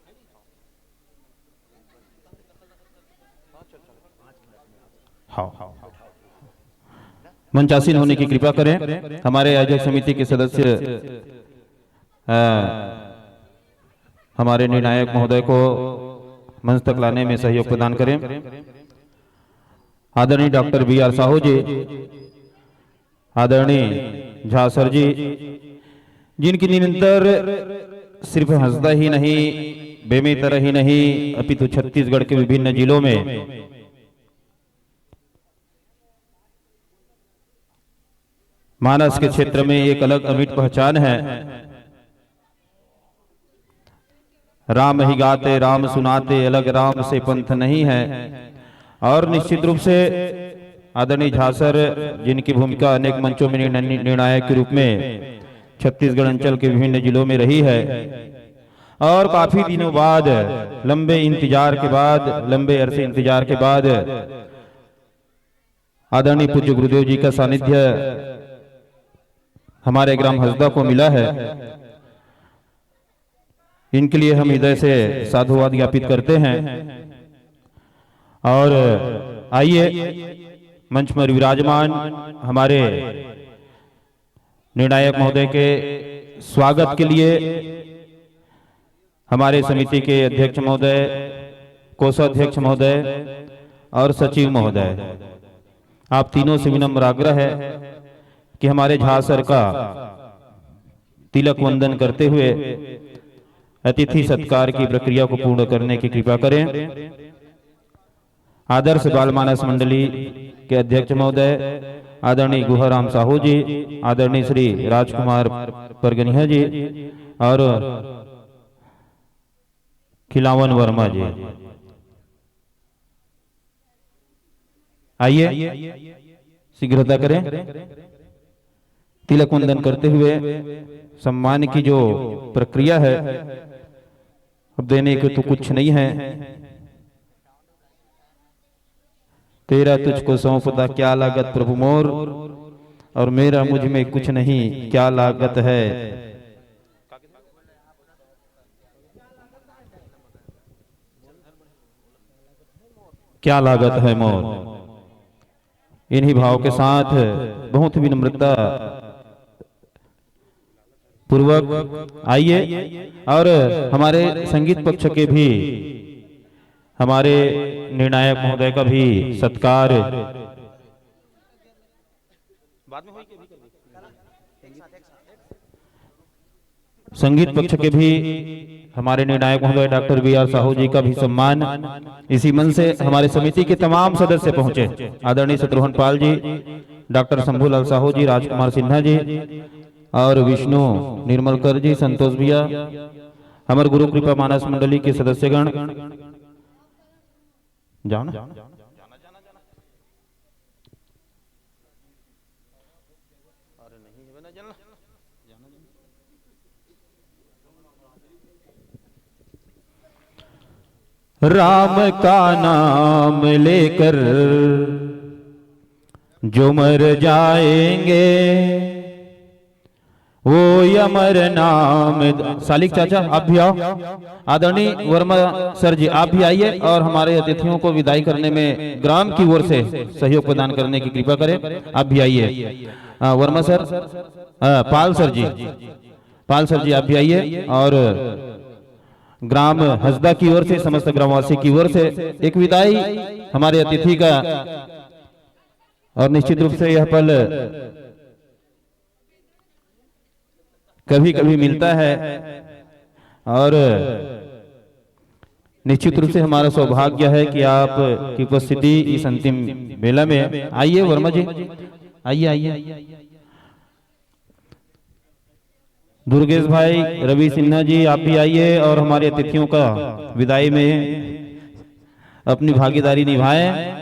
हाँ चल हाँ मंचासीन होने की कृपा करें। हमारे आयोजक समिति के सदस्य हमारे निर्णायक महोदय को मंच तक लाने में सहयोग प्रदान करें। आदरणीय डॉक्टर BR साहू जी, आदरणीय झा सर जी, जिनकी निरंतर सिर्फ हंसदा ही नहीं, बेमेतर ही नहीं, अपितु छत्तीसगढ़ के विभिन्न जिलों में मानस के क्षेत्र में एक अलग अमिट पहचान है। राम ही गाते राम सुनाते, अलग राम से पंथ नहीं है। और निश्चित रूप से आदरणीय झा सर, जिनकी भूमिका अनेक मंचों में निर्णायक के रूप में छत्तीसगढ़ अंचल के विभिन्न जिलों में रही है, और काफी दिनों बाद, लंबे इंतजार के बाद, लंबे अरसे इंतजार के बाद आदरणीय पूज्य गुरुदेव जी का सानिध्य हमारे ग्राम हसदा को मिला है। इनके लिए हम हृदय से साधुवाद ज्ञापित करते हैं। और आइए मंच पर विराजमान हमारे निर्णायक महोदय के स्वागत के लिए हमारे समिति के अध्यक्ष महोदय, कोषाध्यक्ष महोदय और सचिव महोदय, आप तीनों से विनम्र आग्रह है कि हमारे झा सर का तिलक वंदन करते हुए अतिथि सत्कार की प्रक्रिया को पूर्ण करने की कृपा करें। आदर्श बाल मानस मंडली के अध्यक्ष महोदय आदरणीय गुहाराम साहू जी, आदरणीय श्री राजकुमार परगनिया जी और खिलावन वर्मा जी, आइए शीघ्रता करें। तिलक वंदन करते हुए सम्मान की जो प्रक्रिया है, अब देने को तो कुछ नहीं है, तेरा तुझको सौंपता क्या लागत प्रभु मोर, और मेरा मुझ में कुछ नहीं क्या लागत है। क्या लागत है मोर। इन्हीं भाव के साथ बहुत विनम्रता पूर्वक आइए और हमारे संगीत पक्ष के भी हमारे निर्णायक महोदय का भी सत्कार संगीत पक्ष के भी हमारे निर्णायक महोदय डॉक्टर बी.आर. साहू जी का भी सम्मान इसी मन से हमारे समिति के तमाम सदस्य पहुंचे। आदरणीय शत्रुघ्न पाल जी, डॉक्टर शंभूलाल साहू जी, राजकुमार सिन्हा जी और विष्णु निर्मलकर जी, संतोष भैया, हमारे गुरु कृपा मानस मंडली के सदस्यगण, जाओ ना। राम का नाम लेकर जो मर जाएंगे वो अमर नाम। सालिक चाचा आप भी आओ, आदरणीय वर्मा सर जी आप भी आइए और हमारे अतिथियों को विदाई करने में ग्राम की ओर से सहयोग प्रदान करने की कृपा करें। आप भी आइए, वर्मा सर, पाल सर जी आप भी आइए और ग्राम हसदा की ओर से, समस्त ग्रामवासी की ओर से एक विदाई हमारे अतिथि का। और निश्चित रूप से यह पल कभी कभी मिलता है और निश्चित रूप से हमारा सौभाग्य है कि आप की उपस्थिति इस अंतिम बेला में। आइए वर्मा जी, आइए। दुर्गेश भाई, रवि सिन्हा जी आप भी आइए और हमारे अतिथियों का विदाई में अपनी भागीदारी निभाएं।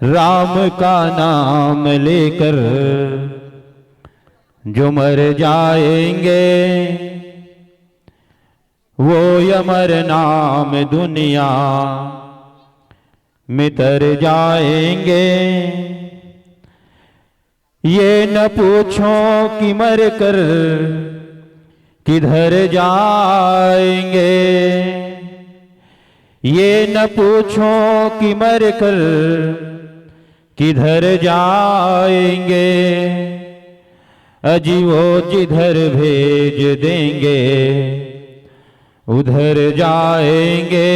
राम का नाम लेकर जो मर जाएंगे वो अमर नाम दुनिया में तर जाएंगे। ये न पूछो कि मर कर किधर जाएंगे, ये न पूछो कि मर कर किधर जाएंगे। अजी वो जिधर भेज देंगे उधर जाएंगे।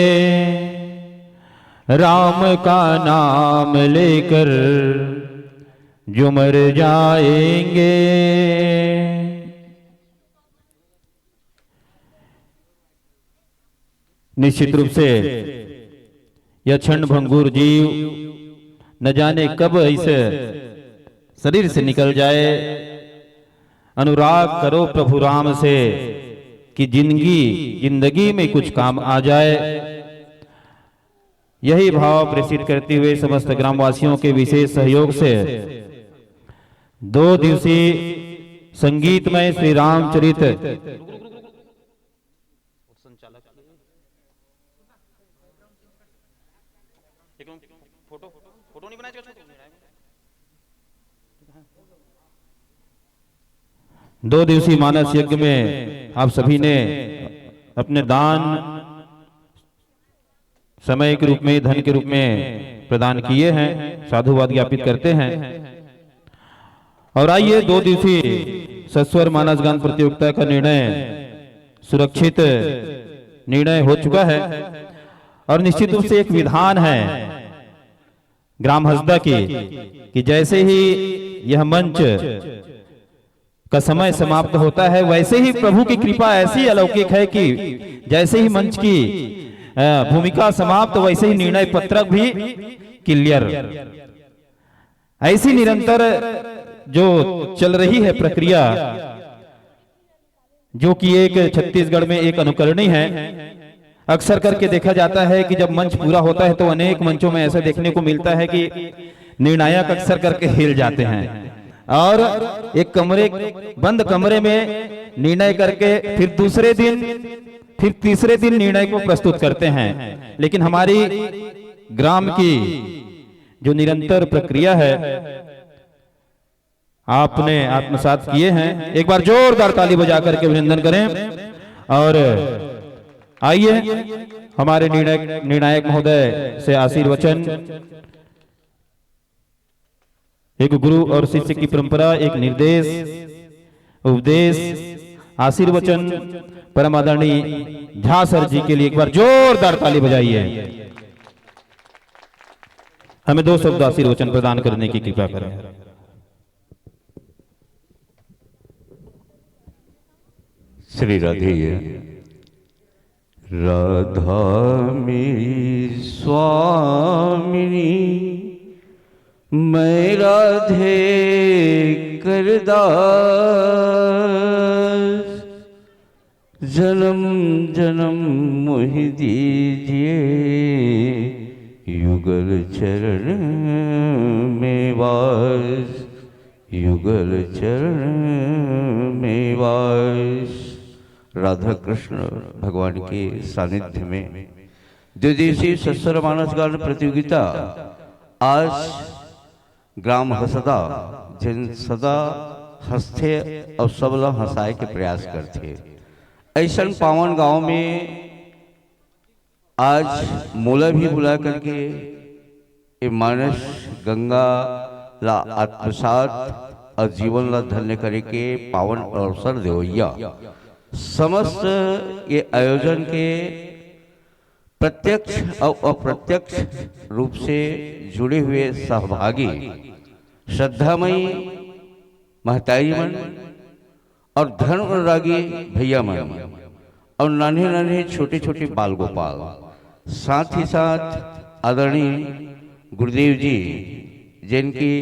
राम का नाम लेकर जो मर जाएंगे। निश्चित रूप से यह क्षण भंगुर जीव न जाने कब ऐसे शरीर से निकल जाए। अनुराग करो प्रभु राम से कि जिंदगी में कुछ काम आ जाए। यही भाव प्रेषित करते हुए समस्त ग्रामवासियों के विशेष सहयोग से 2 दिवसीय संगीतमय श्री रामचरित दो दिवसीय मानस यज्ञ में आप सभी ने अपने दान समय के रूप में, धन के रूप में प्रदान किए हैं, साधुवाद ज्ञापित करते हैं। और आइए 2 दिवसीय सस्वर मानस गान प्रतियोगिता का निर्णय सुरक्षित निर्णय हो चुका है और निश्चित रूप से एक विधान है ग्राम हसदा की कि जैसे ही यह मंच का समय समाप्त होता है वैसे ही प्रभु की कृपा ऐसी अलौकिक है कि जैसे ही मंच की भूमिका समाप्त वैसे ही निर्णय पत्रक भी क्लियर। ऐसी निरंतर जो चल रही है प्रक्रिया जो कि एक छत्तीसगढ़ में एक अनुकरणीय है। अक्सर करके देखा जाता है कि जब मंच पूरा होता है तो अनेक मंचों में ऐसा देखने को मिलता है कि निर्णायक अक्सर करके हिल जाते हैं और एक बंद कमरे में निर्णय करके फिर दूसरे दिन फिर तीसरे दिन निर्णय को प्रस्तुत करते हैं। लेकिन हमारी ग्राम की जो निरंतर प्रक्रिया है आपने आत्मसात किए हैं, एक बार जोरदार ताली बजा करके अभिनंदन करें। और आइए हमारे निर्णायक महोदय से आशीर्वचन। एक गुरु और शिष्य की परंपरा, एक निर्देश उपदेश आशीर्वचन परम आदरणीय झा सर जी के लिए एक बार जोरदार ताली बजाइए। हमें 2 शब्द आशीर्वचन प्रदान करने की कृपा करें। श्री राधे। राधा मेरी स्वामिनी, मैं राधे करदास, जन्म जन्म मोहि दीजिए, युगल चरण में वास, युगल चरण में वास। राधा कृष्ण भगवान के सानिध्य में द्विदिवसीय सस्वर मानस गान प्रतियोगिता आज ग्राम हसदा जिन सदा हंसते और सबला हंसाए के प्रयास करते ऐसा पावन गांव में आज मोला भी बुला करके ये मानस गंगा ला आत्मसात और जीवन ला धन्य करे के पावन अवसर देवैया समस्त ये आयोजन के प्रत्यक्ष और अप्रत्यक्ष रूप से जुड़े हुए सहभागी श्रद्धामयी महतारी मन और धर्म अनुरागी भैया मन और नाने नाने छोटे छोटे बाल गोपाल, साथ ही साथ आदरणीय गुरुदेव जी जिनकी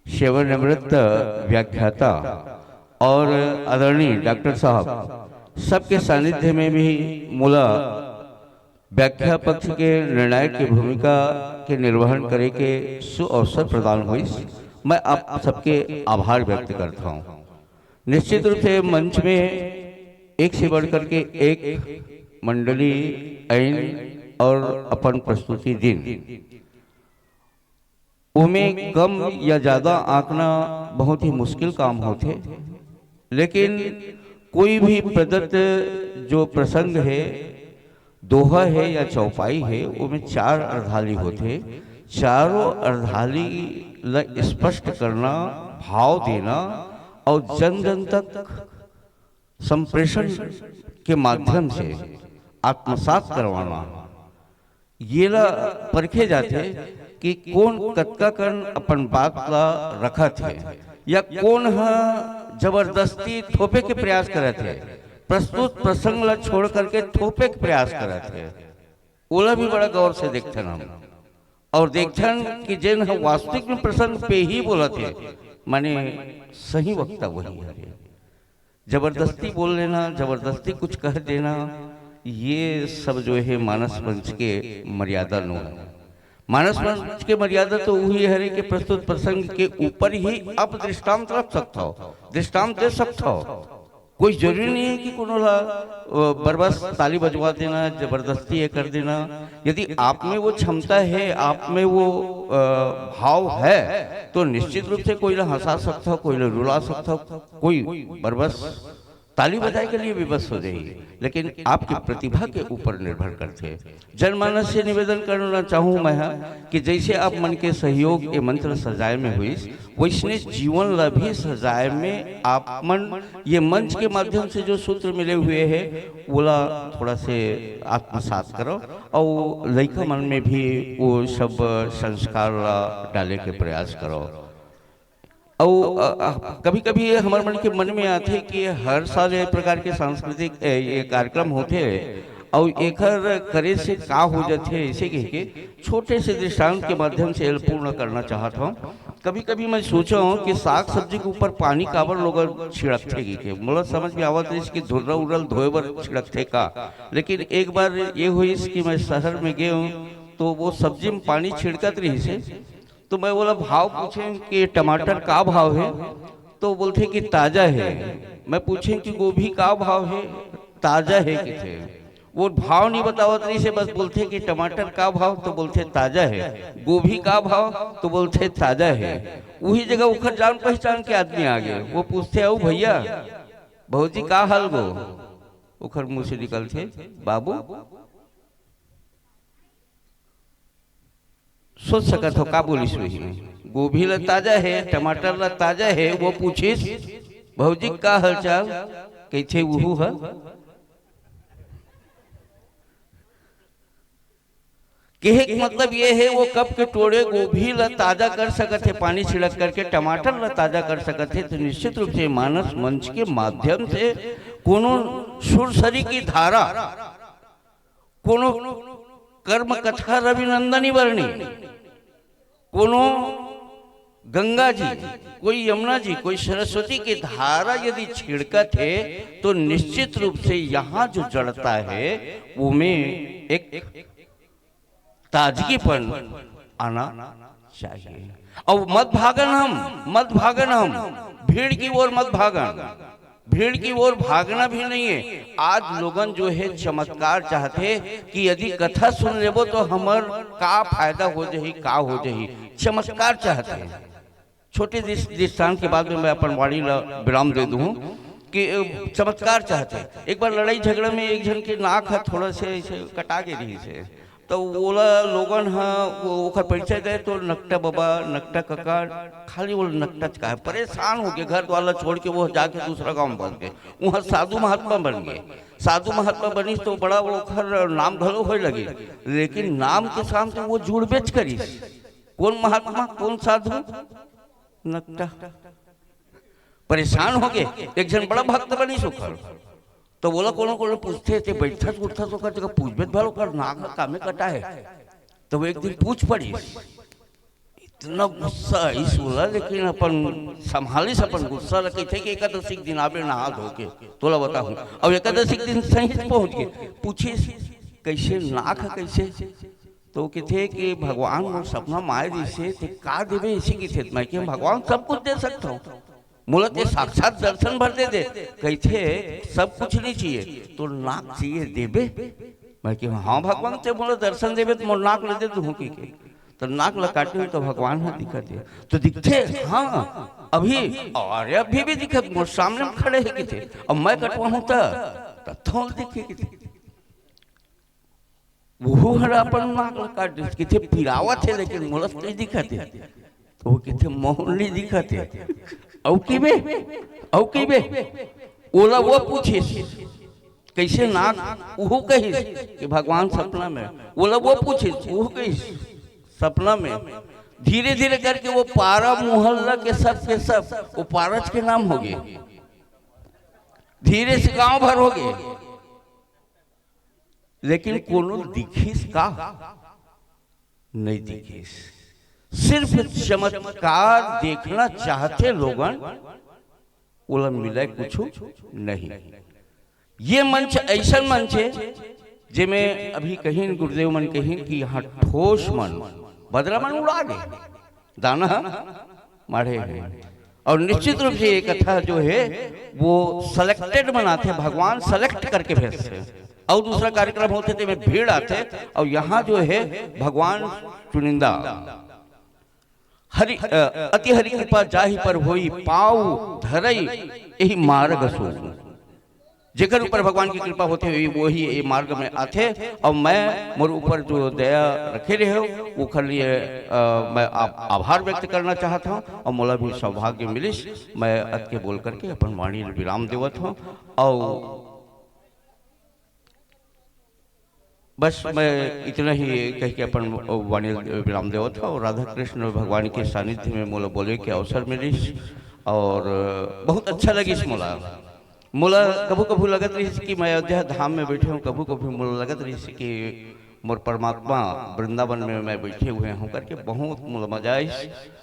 सेवानिवृत्त व्याख्याता और आदरणीय डॉक्टर साहब सबके सानिध्य में भी मूला व्याख्या पक्ष के निर्णायक की भूमिका के निर्वहन करे के सुअवसर प्रदान हुई। मैं आप सबके आभार व्यक्त करता हूँ। निश्चित रूप से मंच में एक से बढ़कर के एक मंडली आइन और अपन प्रस्तुति दिन उमें कम या ज्यादा आंकना बहुत ही मुश्किल काम होते, लेकिन कोई भी प्रदत्त जो प्रसंग है, दोहा है या चौपाई है, उनमें 4 अर्धाली होते। चारों अर्धाली स्पष्ट करना, भाव देना और जन जन तक संप्रेषण के माध्यम से आत्मसात करवाना, ये ला परखे जाते कि कौन कतका कन अपन बात ला रखा थे या कौन जबरदस्ती थोपे के प्रयास करे थे, प्रस्तुत प्रसंग ला छोड़ करके थोपे के प्रयास करे थे। ओला भी बड़ा गौर से देखते हम और देखन कि जिन वास्तविक में प्रसंग पे ही बोला थे, माने सही वक्ता वही है। जबरदस्ती बोल लेना, जबरदस्ती कुछ कह देना, ये सब जो है मानस मंच के मर्यादा नो है। मानस मंच के मर्यादा तो वही है कि प्रस्तुत प्रसंग के ऊपर ही आप दृष्टांत रख सकता हो, दृष्टांत दे सकता हो। कोई जरूरी नहीं है कि कोनो बरबस ताली बजवा देना, जबरदस्ती ये कर देना। यदि आप में वो क्षमता है, आप में वो भाव है, तो निश्चित रूप से कोई ना हंसा सकता हो, कोई ना रुला सकता हो, कोई बरबस ताली बजाने के लिए भी बस हो जाइए, लेकिन आपकी प्रतिभा के ऊपर निर्भर करते हैं। जनमानस से निवेदन करना चाहूँ मैं कि जैसे आप मन के सहयोग ये मंत्र सजाए में हुई, वैसने जीवन ला भी सजाए में आप मन ये मंच के माध्यम से जो सूत्र मिले हुए हैं बोला थोड़ा से आत्मसात करो और लड़का मन में भी वो सब संस्कार डाले के प्रयास करो। और कभी कभी हमारे मन के मन में आते कि हर साल एक प्रकार के सांस्कृतिक ये कार्यक्रम होते हैं और एक करे से का हो जाते हैं, ऐसे कह के छोटे से दृष्टांत के माध्यम से पूर्ण करना चाहता हूँ। कभी कभी मैं सोचा हूँ कि साग सब्जी के ऊपर पानी काबर लोग छिड़कते के मुझे समझ में आवत है कि धुर्रा उड़ल धोए बर छिड़कते का, लेकिन एक बार ये हुई कि मैं शहर में गया हूँ तो वो सब्जी में पानी छिड़कत रही से, तो मैं बोला भाव पूछे कि टमाटर का भाव है, तो बोलते कि ताजा है। मैं पूछे कि गोभी का भाव है, ताजा है कि थे, वो भाव नहीं बतावत रही से, बस बोलते कि टमाटर का भाव, तो बोलते ताजा है, गोभी का भाव, तो बोलते ताजा है। वही जगह उखर जान पहचान के आदमी आ गए, वो पूछते आओ भैया भौजी का हाल गो, उखर मुंह से निकलते बाबू सोच सकत हो का बोलिस वही में, गोभी ला ताजा है, टमाटर ला ताजा है, वो पूछिस भौजी का हालचाल कैसे वहू है। कहे का मतलब ये है वो कब के टोड़े गोभी ला ताजा कर सकते है पानी छिड़क करके, टमाटर ला ताजा कर सकते है, तो निश्चित रूप से मानस मंच के माध्यम से कोनो सुरसरी की धारा, कोनो कर्म कथा रविनंदनी वर्णी, कोनो गंगा जी, कोई यमुना जी, कोई सरस्वती की धारा यदि छिड़कत है तो निश्चित रूप से यहाँ जो जड़ता है वो में एक ताजगीपन आना चाहिए। और मत भागन हम भीड़ की ओर मत भागन, भीड़ की ओर भागना भी नहीं है। आज लोगन जो है चमत्कार चाहते कि यदि कथा सुन लेबो तो हमर का फायदा हो जाही, का हो जाही, चमत्कार चाहते हैं। छोटे दृष्टांत के बाद में मैं अपन वाणी विराम दे दूं कि चमत्कार चाहते हैं। एक बार लड़ाई झगड़ा में एक जन के नाक है थोड़ा से ऐसे कटा के रही से, तो बोला लोगन हाँ परिचय दे तो नकटा बाबा नकटा काका, खाली वो नकटा का परेशान हो गए, घर वाला छोड़ के वो जाके दूसरा गांव बन गए, वहाँ साधु महात्मा बन गए। साधु महात्मा बनी तो बड़ा वो खर नाम धलो हो लगी, लेकिन नाम के सामने वो जुड़ बेच करी, कौन महात्मा कौन साधु, नकटा। परेशान हो गए। एक जन बड़ा भक्त बनी सुखर, तो बोला कोनो कोनो पूछते थे बैठत उठत होकर जगह पूछबेत भालो कर नाक कामे कटा है, तो वो एक दिन पूछ पड़ी, इतना गुस्सा इस बोला, लेकिन अपन संभाली से अपन गुस्सा रखे थे कि एकादशी दिन आवे नहा धो के तोला बताऊं। अब एकादशी दिन सही पहुंच गए, पूछे कैसे नाक कैसे, तो कहते कि भगवान वो सपना माए दिसे थे का देवे इसी की थे, मैं कि भगवान सब कुछ दे सकता हूँ, मूलत ये साक्षात दर्शन भर दे दे, कहते सब कुछ नहीं चाहिए तो नाक चाहिए देवे, मैं कि हाँ भगवान ते बोला दर्शन देवे तो मोर नाक ले दे दूँ की के, तो नाक ला काटे तो भगवान हाँ दिखते, तो दिखते हाँ अभी, अरे अभी भी दिखत मोर सामने में खड़े है कि थे, अब मैं कटवाऊँ तो थोल दिखे कि थे, वो हर अपन नाक ला काट कि थे पिरावत है, लेकिन मूलत नहीं दिखते, तो वो कहते मोहन नहीं दिखते। औ की बे ओला वो पूछे कैसे नाक, वो कही कि भगवान सपना में, ओला वो पूछे वो कही सपना में, धीरे धीरे करके वो पारा मोहल्ला के सब वो पारच के नाम हो गए, धीरे से गांव भर हो गए, लेकिन कोनो दिखिस का नहीं दिखिस, सिर्फ चमत्कार देखना चाहते लोगन, ओला मिला कुछ नहीं। ये मंच ऐसा मंच है जिसमें अभी कहीं गुरुदेव मन कहीं कि यहाँ ठोस मन बदरा मन उड़ा दे दाना मारे हैं, और निश्चित रूप से ये कथा जो है वो सेलेक्टेड बनाते हैं, भगवान सेलेक्ट करके भेजते हैं, और दूसरा कार्यक्रम होते थे में भीड़ आते, और यहाँ जो है भगवान चुनिंदा हरि अति हरि कृपा जाहि पर होई पाऊ धरई यही मार्ग सो, जेकर ऊपर भगवान की कृपा होते हुए वही ये मार्ग में आते और मैं मोर ऊपर जो दया रखे रहे हो वो कर लिए मैं आभार व्यक्त करना चाहता हूँ और मोला भी सौभाग्य मिलिस। मैं अत के बोल करके अपन वाणी विराम देवत हूँ और बस मैं इतना ही कह के अपन वाणी विराम देवत हूँ। और राधा कृष्ण भगवान के सानिध्य में मोला बोले के अवसर मिलिस और बहुत अच्छा लगिस मोला कभू कभू लगत रही कि मैं अयोध्या धाम में बैठे हूँ, कभू कभू मोला लगत रही कि मोर परमात्मा वृंदावन में मैं बैठे हुए हूँ करके बहुत मोला मजा आई,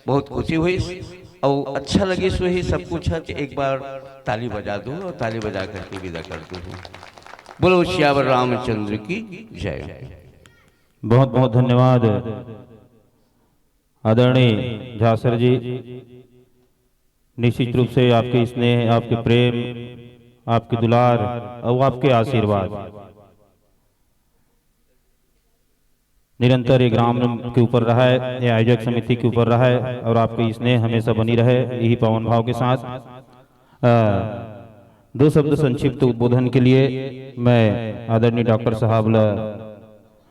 बहुत खुशी हुई और अच्छा लगी। वही सब कुछ है कि एक बार ताली बजा दूँ और ताली बजा करके विदा कर दूँ। बोलो श्यावर रामचंद्र की जय। बहुत बहुत धन्यवाद आदरणीय झा सर जी। निश्चित रूप से आपके स्नेह, आपके प्रेम, आपके दुलार और आपके आशीर्वाद निरंतर ये ग्राम के ऊपर रहा है, ये आयोजक समिति के ऊपर रहा है और आपकी स्नेह हमेशा बनी रहे। यही पवन भाव के साथ दो शब्द संक्षिप्त उद्बोधन के लिए मैं आदरणीय डॉक्टर साहब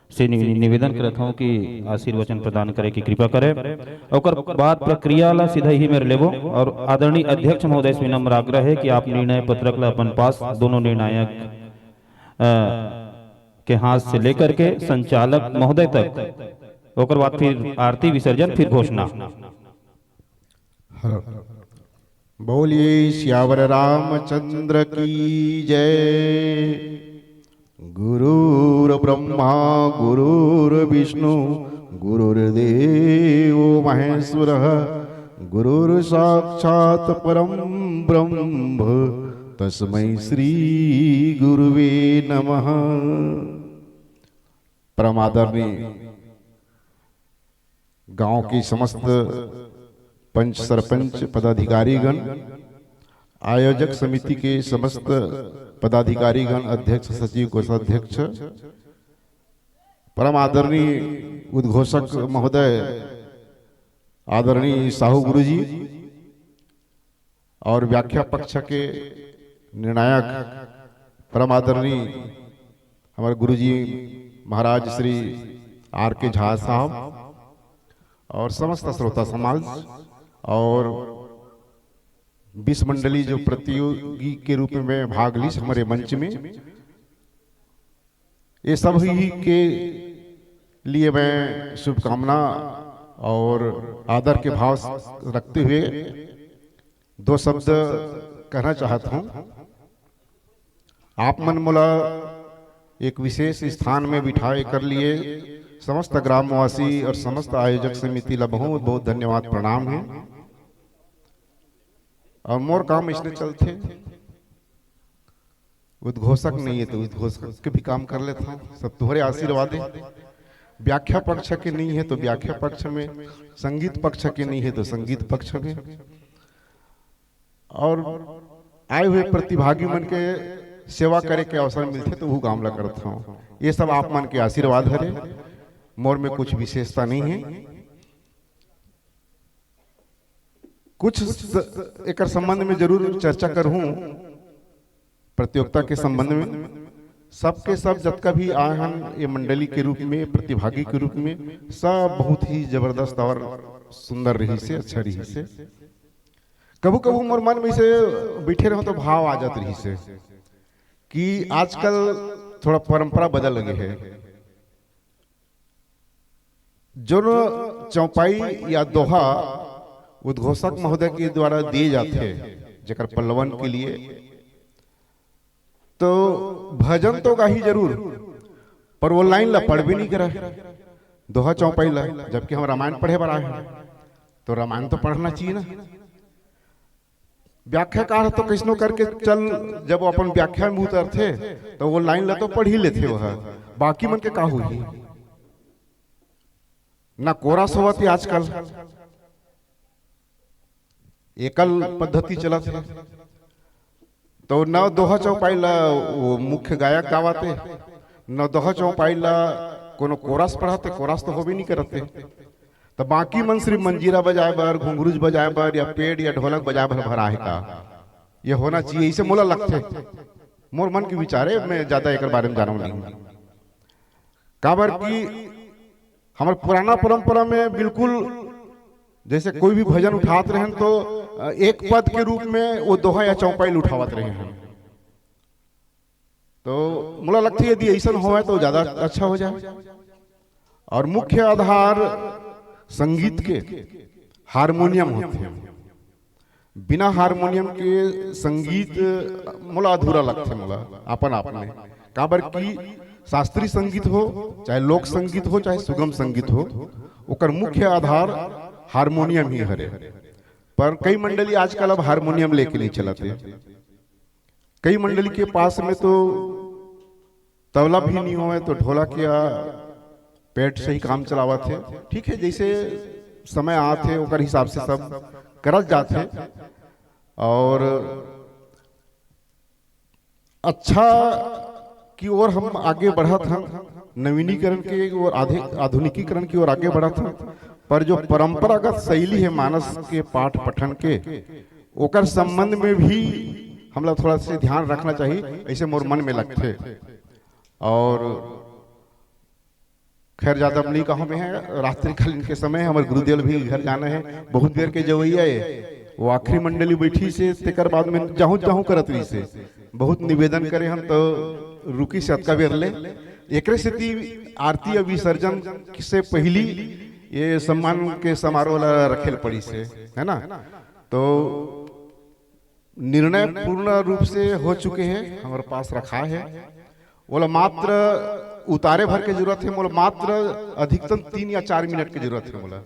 से निवेदन करता हूँ कि आशीर्वचन प्रदान करे की कृपा करे और बात प्रक्रिया ला सीधा ही मेरे लेवो। और आदरणीय अध्यक्ष महोदय से विनम्र आग्रह है कि आप निर्णय पत्रक ला अपन पास दोनों निर्णायक के हाथ से लेकर के संचालक महोदय तक, और बाद फिर आरती विसर्जन, फिर घोषणा। बोलिए श्यावर रामचंद्र की जय। गुरुर ब्रह्मा गुरुर्विष्णु गुरुर्देव महेश्वर गुरुर साक्षात् परम ब्रह्म तस्मै श्री गुरुवे नमः। परम आदरणीय गांव की समस्त पंच सरपंच पदाधिकारीगण, आयोजक समिति के समस्त पदाधिकारीगण, अध्यक्ष सचिव कोषाध्यक्ष, परम आदरणीय उद्घोषक महोदय आदरणीय साहू गुरुजी और व्याख्या पक्ष के निर्णायक परम आदरणीय हमारे गुरुजी महाराज श्री आर के झा साहब और समस्त श्रोता समाज और 20 मंडली जो प्रतियोगी के रूप में भाग ली हमारे मंच में, ये सब ही के लिए मैं शुभकामना और आदर के भाव रखते हुए दो शब्द कहना चाहता हूं। आप मन मोला एक विशेष स्थान में बिठाए कर लिए समस्त ग्रामवासी और समस्त आयोजक समिति ला बहुत बहुत धन्यवाद प्रणाम है। और मोर काम इसने चलते, उद्घोषक नहीं है तो उद्घोषक के भी काम कर लेता हूँ, सब तुम्हारे आशीर्वाद है। व्याख्या पक्ष के नहीं है तो व्याख्या पक्ष में, संगीत पक्ष के नहीं है तो संगीत पक्ष में, और आए हुए प्रतिभागी मन के सेवा करे के अवसर मिलते तो वो काम ला करता हूँ। ये सब आप मन के आशीर्वाद हरे, मोर में कुछ विशेषता नहीं है। कुछ एक संबंध में जरूर चर्चा करूं, प्रतियोगिता के संबंध में। सबके सब जब का भी आए हैं ये मंडली के रूप में, प्रतिभागी के रूप में, सब बहुत ही जबरदस्त और सुंदर रही से, अच्छा रही से। कभू कभू मोर मन में से बैठे रहो तो भाव आ जाते रही से कि आजकल थोड़ा परंपरा बदल लगे है। जो चौपाई या दोहा उद्घोषक महोदय के द्वारा दिए जाते हैं जकर पल्लवन के लिए, तो भजन तो गाही जरूर, पर वो लाइन ला पढ़ भी नहीं करा दोहा चौपाई ला। जबकि हम रामायण पढ़े बार आए हैं तो रामायण तो पढ़ना चाहिए ना। व्याख्याकार तो कैसनो करके चल, जब वो अपन व्याख्या में उतरते तो वो लाइन ला तो पढ़ ही लेते वह, बाकी मन के का हुई ना कोरस होती। आजकल एकल पद्धति चला था तो न दोहा चौपाई ला वो मुख्य गायक गावाते, न दोहा चौपाई ला कोनो कोरस पढ़ाते, कोरस तो हो भी नहीं करते। तो बाकी मन सिर्फ मंजीरा बजाए बर, घुंघरूज बजाए बर या पेड़ या ढोलक बजाए बर भरा है का, ये होना चाहिए। इसे मोला लगते मोर मन के विचार है, मैं ज्यादा एक बारे में जानू नहीं। काबर की हमारे पुराना परंपरा में बिल्कुल जैसे कोई भी भजन उठाते रहे तो एक पद के रूप में वो दोहा या चौपाई उठावत रहे हैं। तो मुझे लगता है यदि ऐसा हो तो ज्यादा अच्छा हो जाए। और मुख्य आधार संगीत के हारमोनियम होते हैं। बिना हारमोनियम के संगीत मुला अधूरा लगते मुला अपन आप में। काबर की शास्त्रीय संगीत हो चाहे लोक संगीत हो चाहे सुगम संगीत हो, ओकर मुख्य आधार हारमोनियम ही हरे। पर कई मंडली आजकल अब हारमोनियम लेके नहीं चलाते। कई मंडली के पास में तो तबला भी नहीं हुआ तो ढोलक या पेट से ही काम चलावा थे। ठीक है, जैसे समय आते ओकर हिसाब से सब करत जाते। और अच्छा की ओर हम आगे बढ़त हम, नवीनीकरण के और आधुनिकीकरण की ओर आगे बढ़त हम। पर जो परंपरागत शैली है मानस के पाठ पठन के, ओकर संबंध में भी हम लोग थोड़ा सा ध्यान रखना चाहिए, ऐसे मोर मन में लगते। और खैर ज्यादा नहीं कहा में है, रात्रिकालीन के समय हमारे गुरुदेव भी घर जाना है, बहुत देर के जवैया है वो आखिरी मंडली बैठी से तेकर बाद में जाहू जाहू करत रही से बहुत निवेदन करे हम तो रुकी से अतका बेर ले एक आरती या विसर्जन से पहली ये सम्मान के समारोह रखेल पड़ी से, है ना। तो निर्णय पूर्ण रूप से हो चुके हैं, हमारे पास रखा है। बोला मात्र उतारे भर की जरूरत है, बोला मात्र अधिकतम 3 या 4 मिनट की जरूरत है। बोला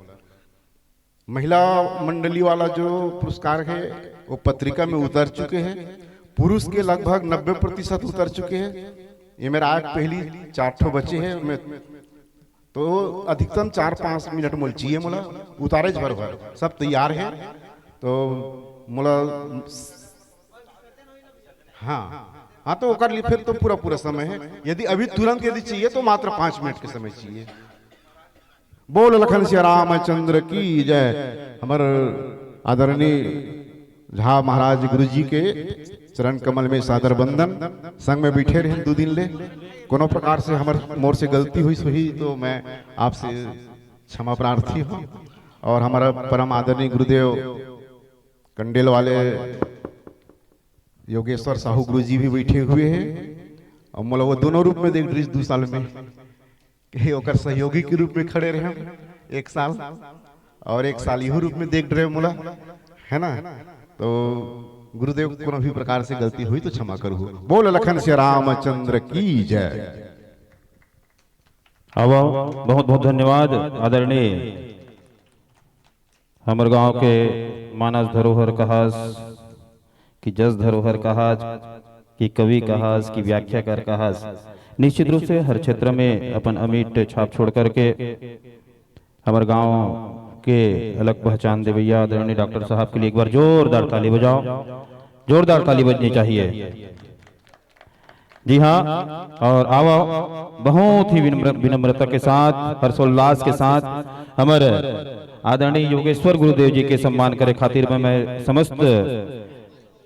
महिला मंडली वाला जो पुरस्कार है वो पत्रिका में उतर चुके हैं, पुरुष के लगभग 90% उतर चुके हैं। ये मेरा आज पहली 4 बचे हैं, मैं तो अधिकतम 4-5 मिनट मोल चाहिए। मोला उतारे भर भर सब तैयार है। तो मोला हाँ तो कर ली फिर तो पूरा समय है। यदि अभी तुरंत यदि चाहिए तो मात्र 5 मिनट के समय चाहिए। बोल लखन श्री रामचंद्र की जय। हमारे आदरणीय झा महाराज गुरु जी के चरण कमल में सादर बंदन। संग में बैठे रहे 2 दिन ले, कोनो प्रकार से हमारे मोर से गलती हुई सही तो मैं आपसे क्षमा प्रार्थी हूँ। और हमारा परम आदरणीय गुरुदेव कंडेल वाले योगेश्वर साहू गुरु जी भी बैठे हुए हैं। और मोला वो दोनों रूप में देख रही 2 साल में, ओकर सहयोगी के रूप में खड़े रहे हम 1 साल, और 1 साल यहू रूप में देख रहे मोला, है ना। तो गुरुदेव को भी प्रकार से गलती हुई तो क्षमा करो। बोल लखन श्री रामचंद्र की जय। अब बहुत बहुत धन्यवाद आदरणीय हमारे गांव के मानस धरोहर कहास की जस धरोहर कहास की कवि कहास की व्याख्याकार कहास निश्चित रूप से हर क्षेत्र में अपन अमिट छाप छोड़ करके हमारे गांव के अलग पहचान दे भैया आदरणीय डॉक्टर साहब के लिए एक बार जोरदार ताली बजाओ। जोरदार ताली बजनी चाहिए। जी हाँ, और आओ बहुत ही विनम्रता के साथ हर्षोल्लास के साथ हमारे आदरणीय योगेश्वर गुरुदेव जी के सम्मान करे खातिर में मैं समस्त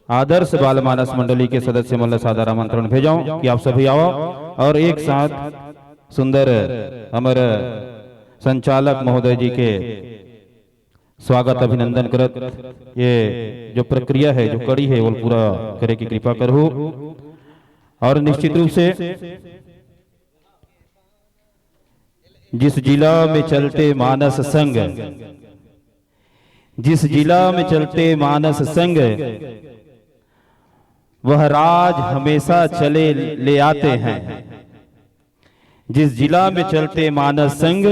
आदर्श बाल मानस मंडली के सदस्य मल्ल सादर आमंत्रण भेजाऊं कि आप सभी आओ और एक साथ सुंदर हमारे संचालक महोदय जी के स्वागत अभिनंदन करत ये जो प्रक्रिया है जो कड़ी है वो पूरा करे की कृपा करो। और निश्चित रूप से जिस जिला में चलते मानस संग, जिस जिला में चलते मानस संग वह राज हमेशा चले ले आते हैं। जिस जिला में चलते मानस संग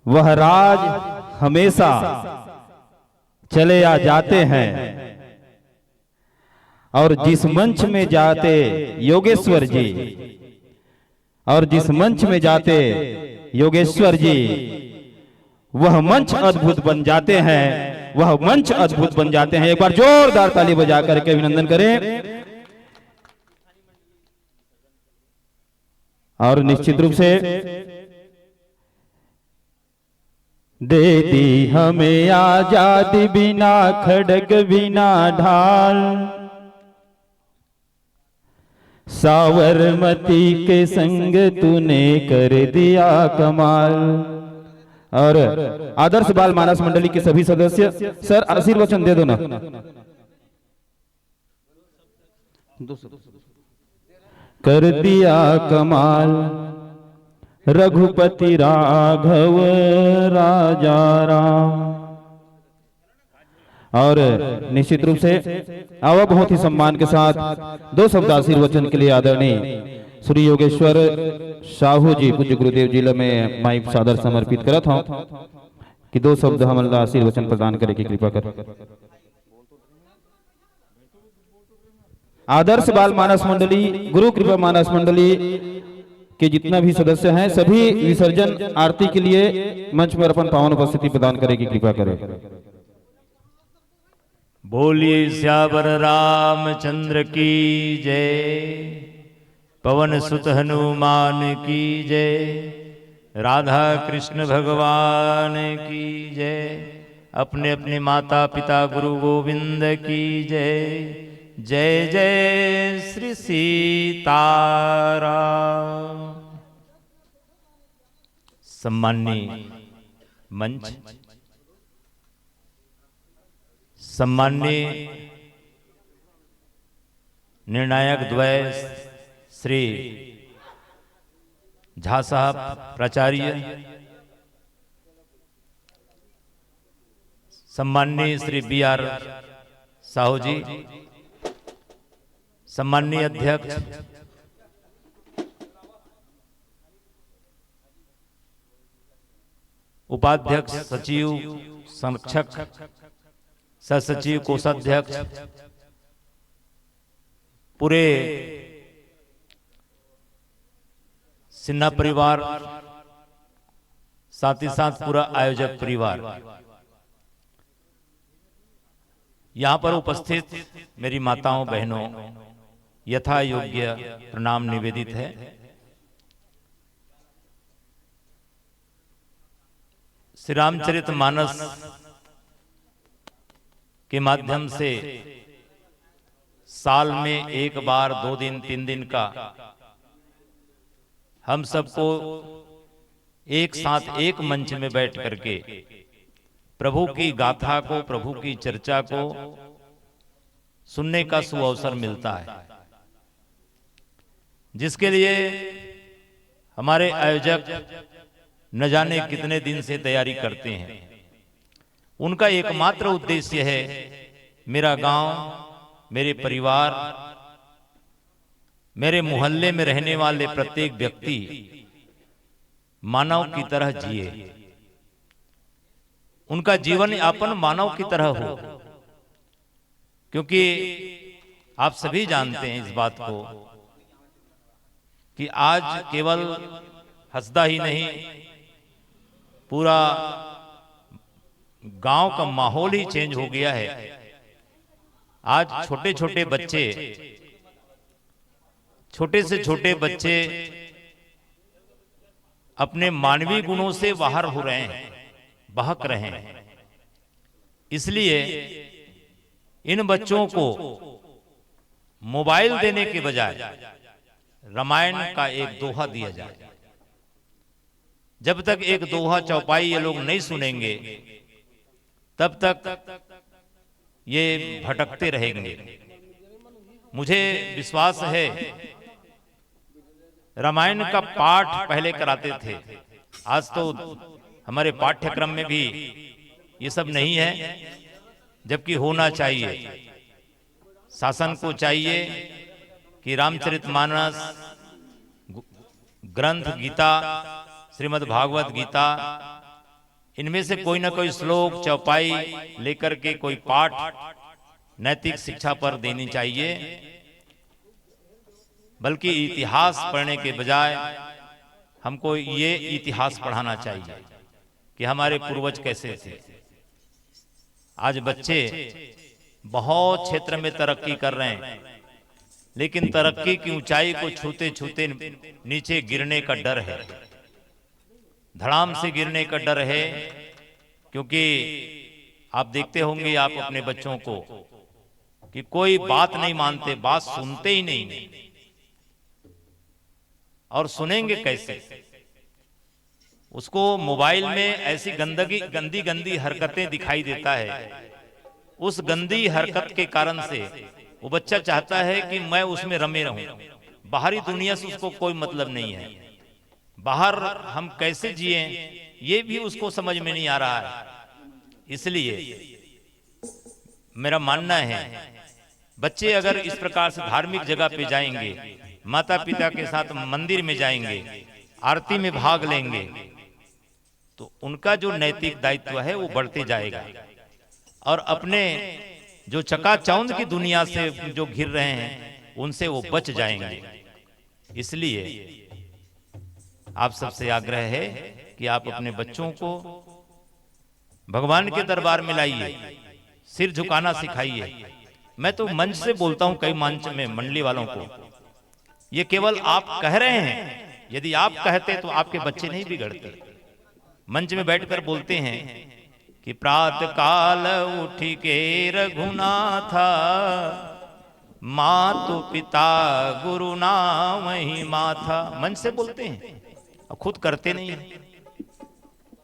वह राज हमेशा चले आ जाते हैं। और जिस मंच में जाते योगेश्वर जी, और जिस मंच में जाते योगेश्वर जी वह मंच अद्भुत बन जाते हैं, वह मंच अद्भुत बन जाते हैं। एक बार जोरदार ताली बजा करके अभिनंदन करें। और निश्चित रूप से दे दी हमें आजादी बिना खड़ग बिना ढाल, साबरमती के संग तूने कर दिया कमाल। और आदर्श बाल मानस मंडली के सभी सदस्य सर आशीर्वचन दे दो ना। कर दिया कमाल रघुपति राघव राजा राम। और निश्चित रूप से आवा बहुत ही सम्मान के साथ दो शब्द आशीर्वचन के लिए आदरणीय श्री योगेश्वर साहू जी पूज्य गुरुदेव जिले में माइक सादर समर्पित करत हूं कि दो शब्द हम आशीर्वचन प्रदान करे की कृपा कर। आदर्श बाल मानस मंडली गुरु कृपा मानस मंडली के जितना भी सदस्य हैं सभी विसर्जन आरती के लिए मंच पर अपन पावन उपस्थिति प्रदान करे की कृपा करें। बोलिए श्यावर रामचंद्र की जय, पवन सुत हनुमान की जय, राधा कृष्ण भगवान की जय, अपने अपने माता पिता गुरु गोविंद की जय। जय जय श्री सीताराम। सम्माननीय मंच, सम्माननीय निर्णायक द्वय श्री झा साहब प्राचार्य, सम्माननीय श्री BR साहू जी, सम्माननीय अध्यक्ष उपाध्यक्ष सचिव संरक्षक सहसचिव कोषाध्यक्ष, पूरे सिन्हा परिवार, साथ ही साथ पूरा आयोजक परिवार, यहां पर उपस्थित मेरी माताओं बहनों, यथा योग्य प्रणाम निवेदित है। श्री रामचरितमानस के माध्यम से साल में एक बार 2 दिन 3 दिन का हम सबको एक साथ एक मंच में बैठ करके प्रभु की गाथा को, प्रभु की चर्चा को सुनने का सुअवसर मिलता है, जिसके लिए हमारे आयोजक न जाने कितने दिन से तैयारी करते हैं। उनका एकमात्र उद्देश्य है मेरा गांव, मेरे परिवार, मेरे मोहल्ले में रहने वाले प्रत्येक व्यक्ति मानव की तरह जिए, उनका जीवन यापन मानव की तरह हो। क्योंकि आप सभी जानते हैं इस बात को कि आज केवल हंसदा ही नहीं, पूरा गांव का माहौल ही चेंज हो गया है। आज छोटे छोटे बच्चे, छोटे से छोटे बच्चे अपने मानवीय गुणों से बाहर हो रहे हैं, बहक रहे हैं। इसलिए इन बच्चों को मोबाइल देने के बजाय रामायण का एक दोहा दिया जाए। जब तक एक दोहा चौपाई ये लोग नहीं सुनेंगे तब तक ये भटकते रहेंगे। मुझे विश्वास है, रामायण का पाठ पहले कराते थे, आज तो हमारे पाठ्यक्रम में भी ये सब नहीं है, जबकि होना चाहिए। शासन को चाहिए कि रामचरितमानस ग्रंथ, गीता, श्रीमद् भागवत गीता, इनमें से कोई ना कोई श्लोक चौपाई लेकर के कोई पाठ नैतिक शिक्षा पर देनी चाहिए। बल्कि इतिहास पढ़ने के बजाय हमको ये इतिहास पढ़ाना चाहिए कि हमारे पूर्वज कैसे थे। आज बच्चे बहुत क्षेत्र में तरक्की कर रहे हैं, लेकिन तरक्की की ऊंचाई को छूते छूते नीचे गिरने का डर है, धड़ाम से गिरने का डर है। क्योंकि आप देखते होंगे आप अपने बच्चों को कि कोई बात नहीं मानते, बात सुनते ही नहीं। और सुनेंगे कैसे? उसको मोबाइल में ऐसी गंदी गंदी हरकतें दिखाई देता है। उस गंदी हरकत के कारण से वो बच्चा चाहता है कि मैं उसमें रमे रहूं। बाहरी दुनिया से उसको कोई मतलब नहीं है। बाहर हम कैसे जिए ये भी उसको समझ में नहीं आ रहा है। इसलिए मेरा मानना है बच्चे अगर इस प्रकार से धार्मिक जगह पे जाएंगे, माता पिता के साथ मंदिर में जाएंगे, आरती में भाग लेंगे, तो उनका जो नैतिक दायित्व है वो बढ़ते जाएगा और अपने जो चकाचौंध की दुनिया से जो घिर रहे हैं उनसे वो बच जाएंगे। इसलिए आप सबसे आग्रह है कि आप अपने बच्चों को भगवान के दरबार में लाइए, सिर झुकाना सिखाइए। मैं तो मंच से बोलता हूं कई मंच में मंडली वालों को, ये केवल आप कह रहे हैं। यदि आप कहते तो आपके बच्चे नहीं बिगड़ते। मंच में बैठकर बोलते हैं कि प्रातः काल उठी के रघुनाथा, मातु पिता गुरु नाम ही माथा। मंच से बोलते हैं और खुद करते नहीं है।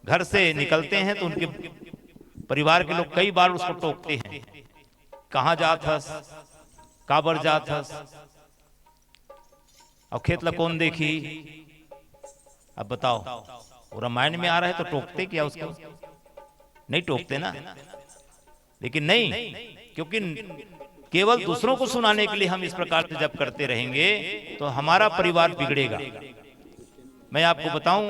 घर से निकलते हैं तो उनके परिवार के लोग कई बार उसको टोकते हैं, कहाँ जात हस, काबर जात हस, और खेत ला कौन देखी। अब बताओ, वो रामायण में आ रहा है तो टोकते क्या उसको? नहीं टोकते ना। लेकिन नहीं, क्योंकि केवल दूसरों को सुनाने के लिए हम इस प्रकार से जब करते रहेंगे तो हमारा परिवार बिगड़ेगा। मैं आपको बताऊं,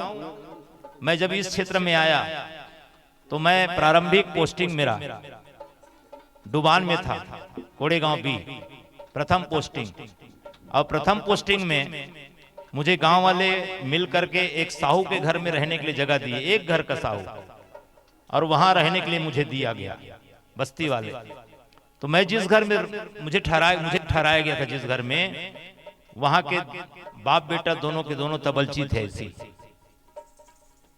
मैं जब इस क्षेत्र में आया तो मैं प्रारंभिक पोस्टिंग मेरा डुबान में था, कोड़ेगांव बी, प्रथम पोस्टिंग। और प्रथम पोस्टिंग में मुझे गांव वाले मिल करके एक साहू के घर में रहने के लिए जगह दिए, एक घर का साहू, और वहां रहने के लिए मुझे दिया गया, बस्ती वाले। तो मैं जिस घर में मुझे ठहराया गया था, जिस घर में, वहां के बाप बेटा दोनों के दोनों तबलची थे ऐसी।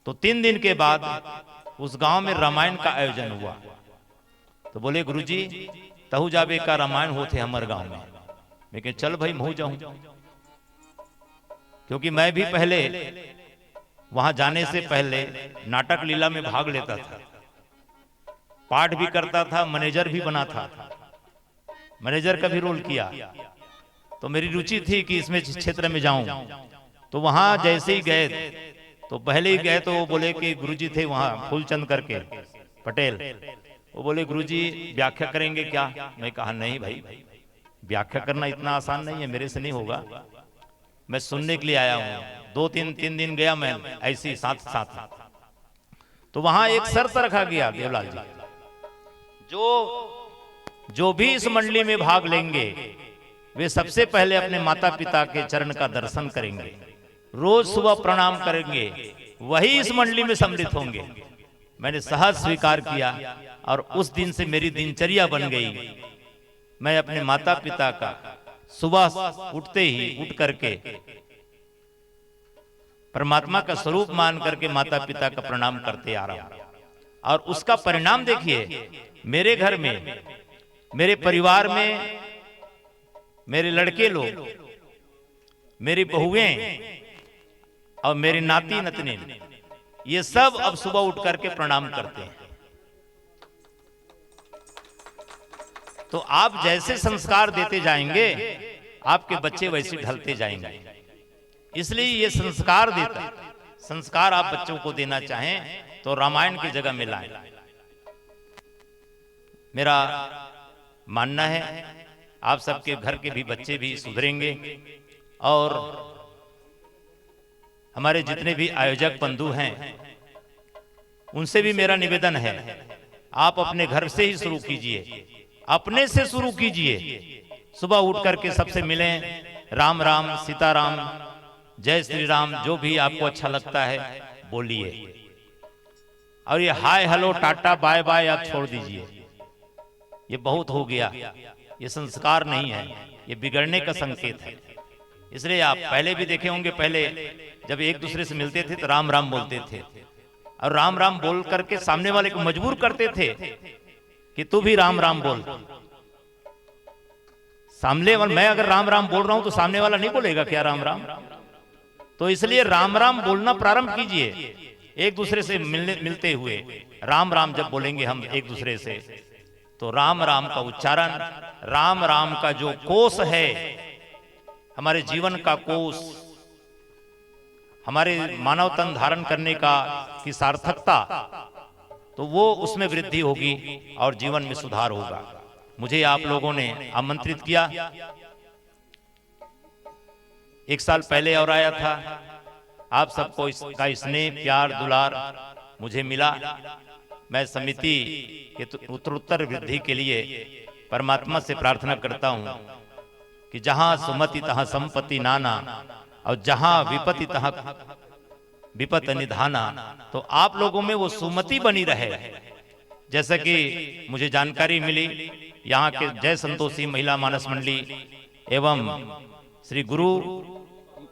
तो 3 दिन के बाद उस गांव में रामायण का आयोजन हुआ। तो बोले गुरुजी तहु जाबे का रामायण होते हमारे गांव में। मैं कह चल भाई मैं जाऊं, क्योंकि मैं भी पहले वहां जाने से पहले नाटक लीला में भाग लेता था, पाठ भी करता था, मैनेजर भी बना था, मैनेजर का भी रोल किया। तो मेरी रुचि थी कि इसमें क्षेत्र में जाऊं। तो वहां जैसे ही गए, तो पहले ही गए तो वो बोले कि गुरुजी थे वहां फूलचंद करके पटेल, वो बोले गुरुजी व्याख्या करेंगे क्या? मैं कहा नहीं भाई, व्याख्या करना इतना आसान नहीं है, मेरे से नहीं होगा, मैं सुनने के लिए आया हूं। 2-3 दिन गया मैं ऐसे ही साथ। तो वहां एक शर्त रखा गया देवलाल जी, जो भी इस मंडली में भाग लेंगे वे सबसे पहले अपने माता पिता के चरण का दर्शन करेंगे, रोज सुबह प्रणाम करेंगे, वही इस मंडली में सम्मिलित होंगे। मैंने सहज स्वीकार किया और उस दिन से मेरी दिनचर्या बन गई। मैं अपने माता पिता का सुबह उठते ही उठ करके परमात्मा का स्वरूप मान करके माता पिता का प्रणाम करते आ रहा हूं। और उसका परिणाम देखिए, मेरे घर में, मेरे परिवार में, मेरे लड़के लोग, मेरी बहुएं और मेरी नाती नतनी, ये सब अब सुबह उठ करके प्रणाम करते हैं। तो आप जैसे संस्कार देते जाएंगे आपके बच्चे वैसे ढलते जाएंगे। इसलिए ये संस्कार देता है। संस्कार आप बच्चों को देना चाहें तो रामायण की जगह में लाएं। मेरा मानना है आप सबके घर के भी बच्चे भी सुधरेंगे। और हमारे जितने भी आयोजक बंधु हैं उनसे भी मेरा निवेदन है, आप अपने घर से ही शुरू कीजिए, अपने से शुरू कीजिए। सुबह उठ करके सबसे मिलें, राम राम, सीताराम, जय श्री राम, जो भी आपको अच्छा लगता है बोलिए। और ये hi hello tata bye bye आप छोड़ दीजिए, ये बहुत हो गया, ये संस्कार नहीं है, ये बिगड़ने का संकेत है। इसलिए आप पहले भी देखे होंगे, पहले जब एक दूसरे से मिलते थे तो राम राम बोलते थे, और राम राम बोल करके सामने वाले को मजबूर करते थे कि तू भी राम राम बोल। सामने वाला, मैं अगर राम राम बोल रहा हूं तो सामने वाला नहीं बोलेगा क्या राम राम? तो इसलिए राम राम बोलना प्रारंभ कीजिए एक दूसरे से मिलते हुए। राम राम जब बोलेंगे हम एक दूसरे से, तो राम राम का उच्चारण, राम राम का जो कोष है, हमारे जीवन का कोष, हमारे मानव तन धारण करने का की सार्थकता, तो वो उसमें वृद्धि होगी और जीवन में सुधार होगा। मुझे आप लोगों ने आमंत्रित किया, एक साल पहले और आया था। आप सबको इसका स्नेह प्यार दुलार मुझे मिला। मैं समिति के उत्तरोत्तर वृद्धि के लिए परमात्मा से प्रार्थना करता हूं कि जहां सुमति तहां संपत्ति नाना, और जहां विपत्ति तहां विपत निधाना, तो आप लोगों में वो सुमति बनी रहे। जैसा कि मुझे जानकारी मिली, यहाँ के जय संतोषी महिला मानस मंडली एवं श्री गुरु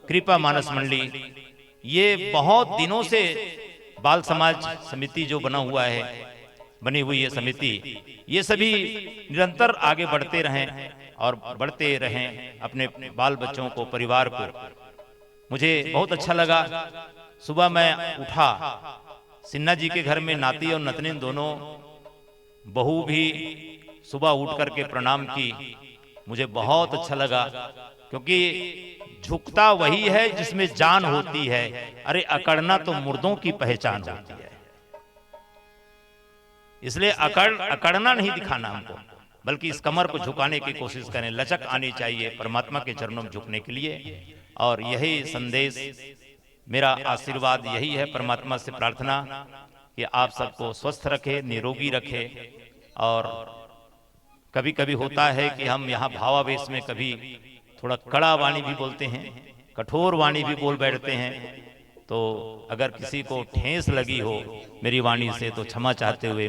कृपा मानस मंडली, ये बहुत दिनों से बाल समाज समिति जो बना हुआ है, बनी हुई है समिति, ये सभी निरंतर आगे बढ़ते रहें और बढ़ते रहें अपने बाल बच्चों को, परिवार को। मुझे बहुत अच्छा लगा। सुबह मैं उठा, सिन्हा जी के घर में नाती और नतनीन दोनों, बहू भी सुबह उठ करके प्रणाम की। मुझे बहुत अच्छा लगा, क्योंकि झुकता वही है जिसमें जान होती है। अरे अकड़ना तो मुर्दों की पहचान होती है। इसलिए अकड़ना नहीं दिखाना हमको, बल्कि इस कमर को झुकाने की कोशिश करें। लचक आनी चाहिए परमात्मा के चरणों में झुकने के लिए। और यही संदेश, मेरा आशीर्वाद यही है, परमात्मा से प्रार्थना कि आप सबको स्वस्थ रखे, निरोगी रखे। और कभी कभी होता है कि हम यहाँ भावावेश में कभी थोड़ा कड़ा वाणी भी बोलते हैं, कठोर वाणी भी बोल बैठते हैं। तो अगर किसी को ठेस लगी हो मेरी वाणी से, तो क्षमा चाहते हुए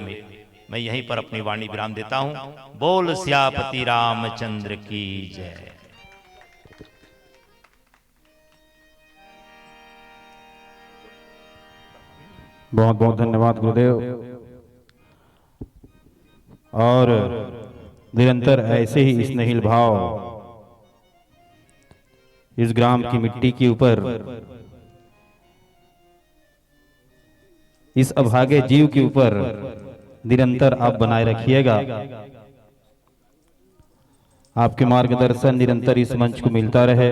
मैं यहीं पर अपनी वाणी विराम देता हूं। बोल सियापति रामचंद्र की जय। बहुत बहुत धन्यवाद गुरुदेव। और निरंतर ऐसे ही स्नेहिल भाव इस ग्राम की मिट्टी के ऊपर, इस अभागे जीव के ऊपर निरंतर आप बनाए रखिएगा। आपके मार्गदर्शन निरंतर इस मंच को मिलता रहे।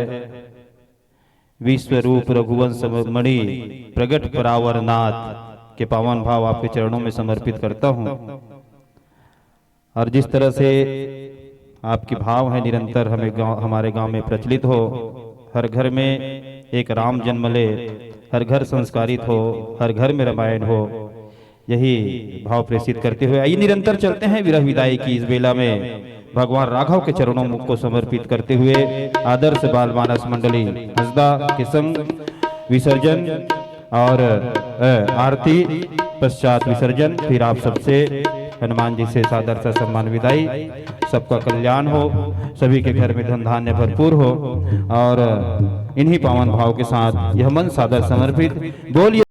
विश्व रूप रघुवंश मणि प्रगट परावर नाथ के पावन भाव आपके चरणों में समर्पित करता हूं। और जिस तरह से आपके भाव है निरंतर हमारे गांव में प्रचलित हो, हर घर में एक राम जन्म ले, हर घर संस्कारित हो, हर घर में रामायण हो, यही भाव प्रेषित करते हुए आइए निरंतर चलते हैं विरह विदाई की इस बेला में। भगवान राघव के चरणों मुख को समर्पित करते हुए आदर्श बाल मानस मंडली हंसदा के संग विसर्जन और आरती पश्चात विसर्जन। फिर आप सबसे हनुमान जी से सादर सा सम्मान विदाई। सबका कल्याण हो, सभी के घर में धन धान्य भरपूर हो। और इन्हीं पावन भाव के साथ यह मन सादर समर्पित बोलिए।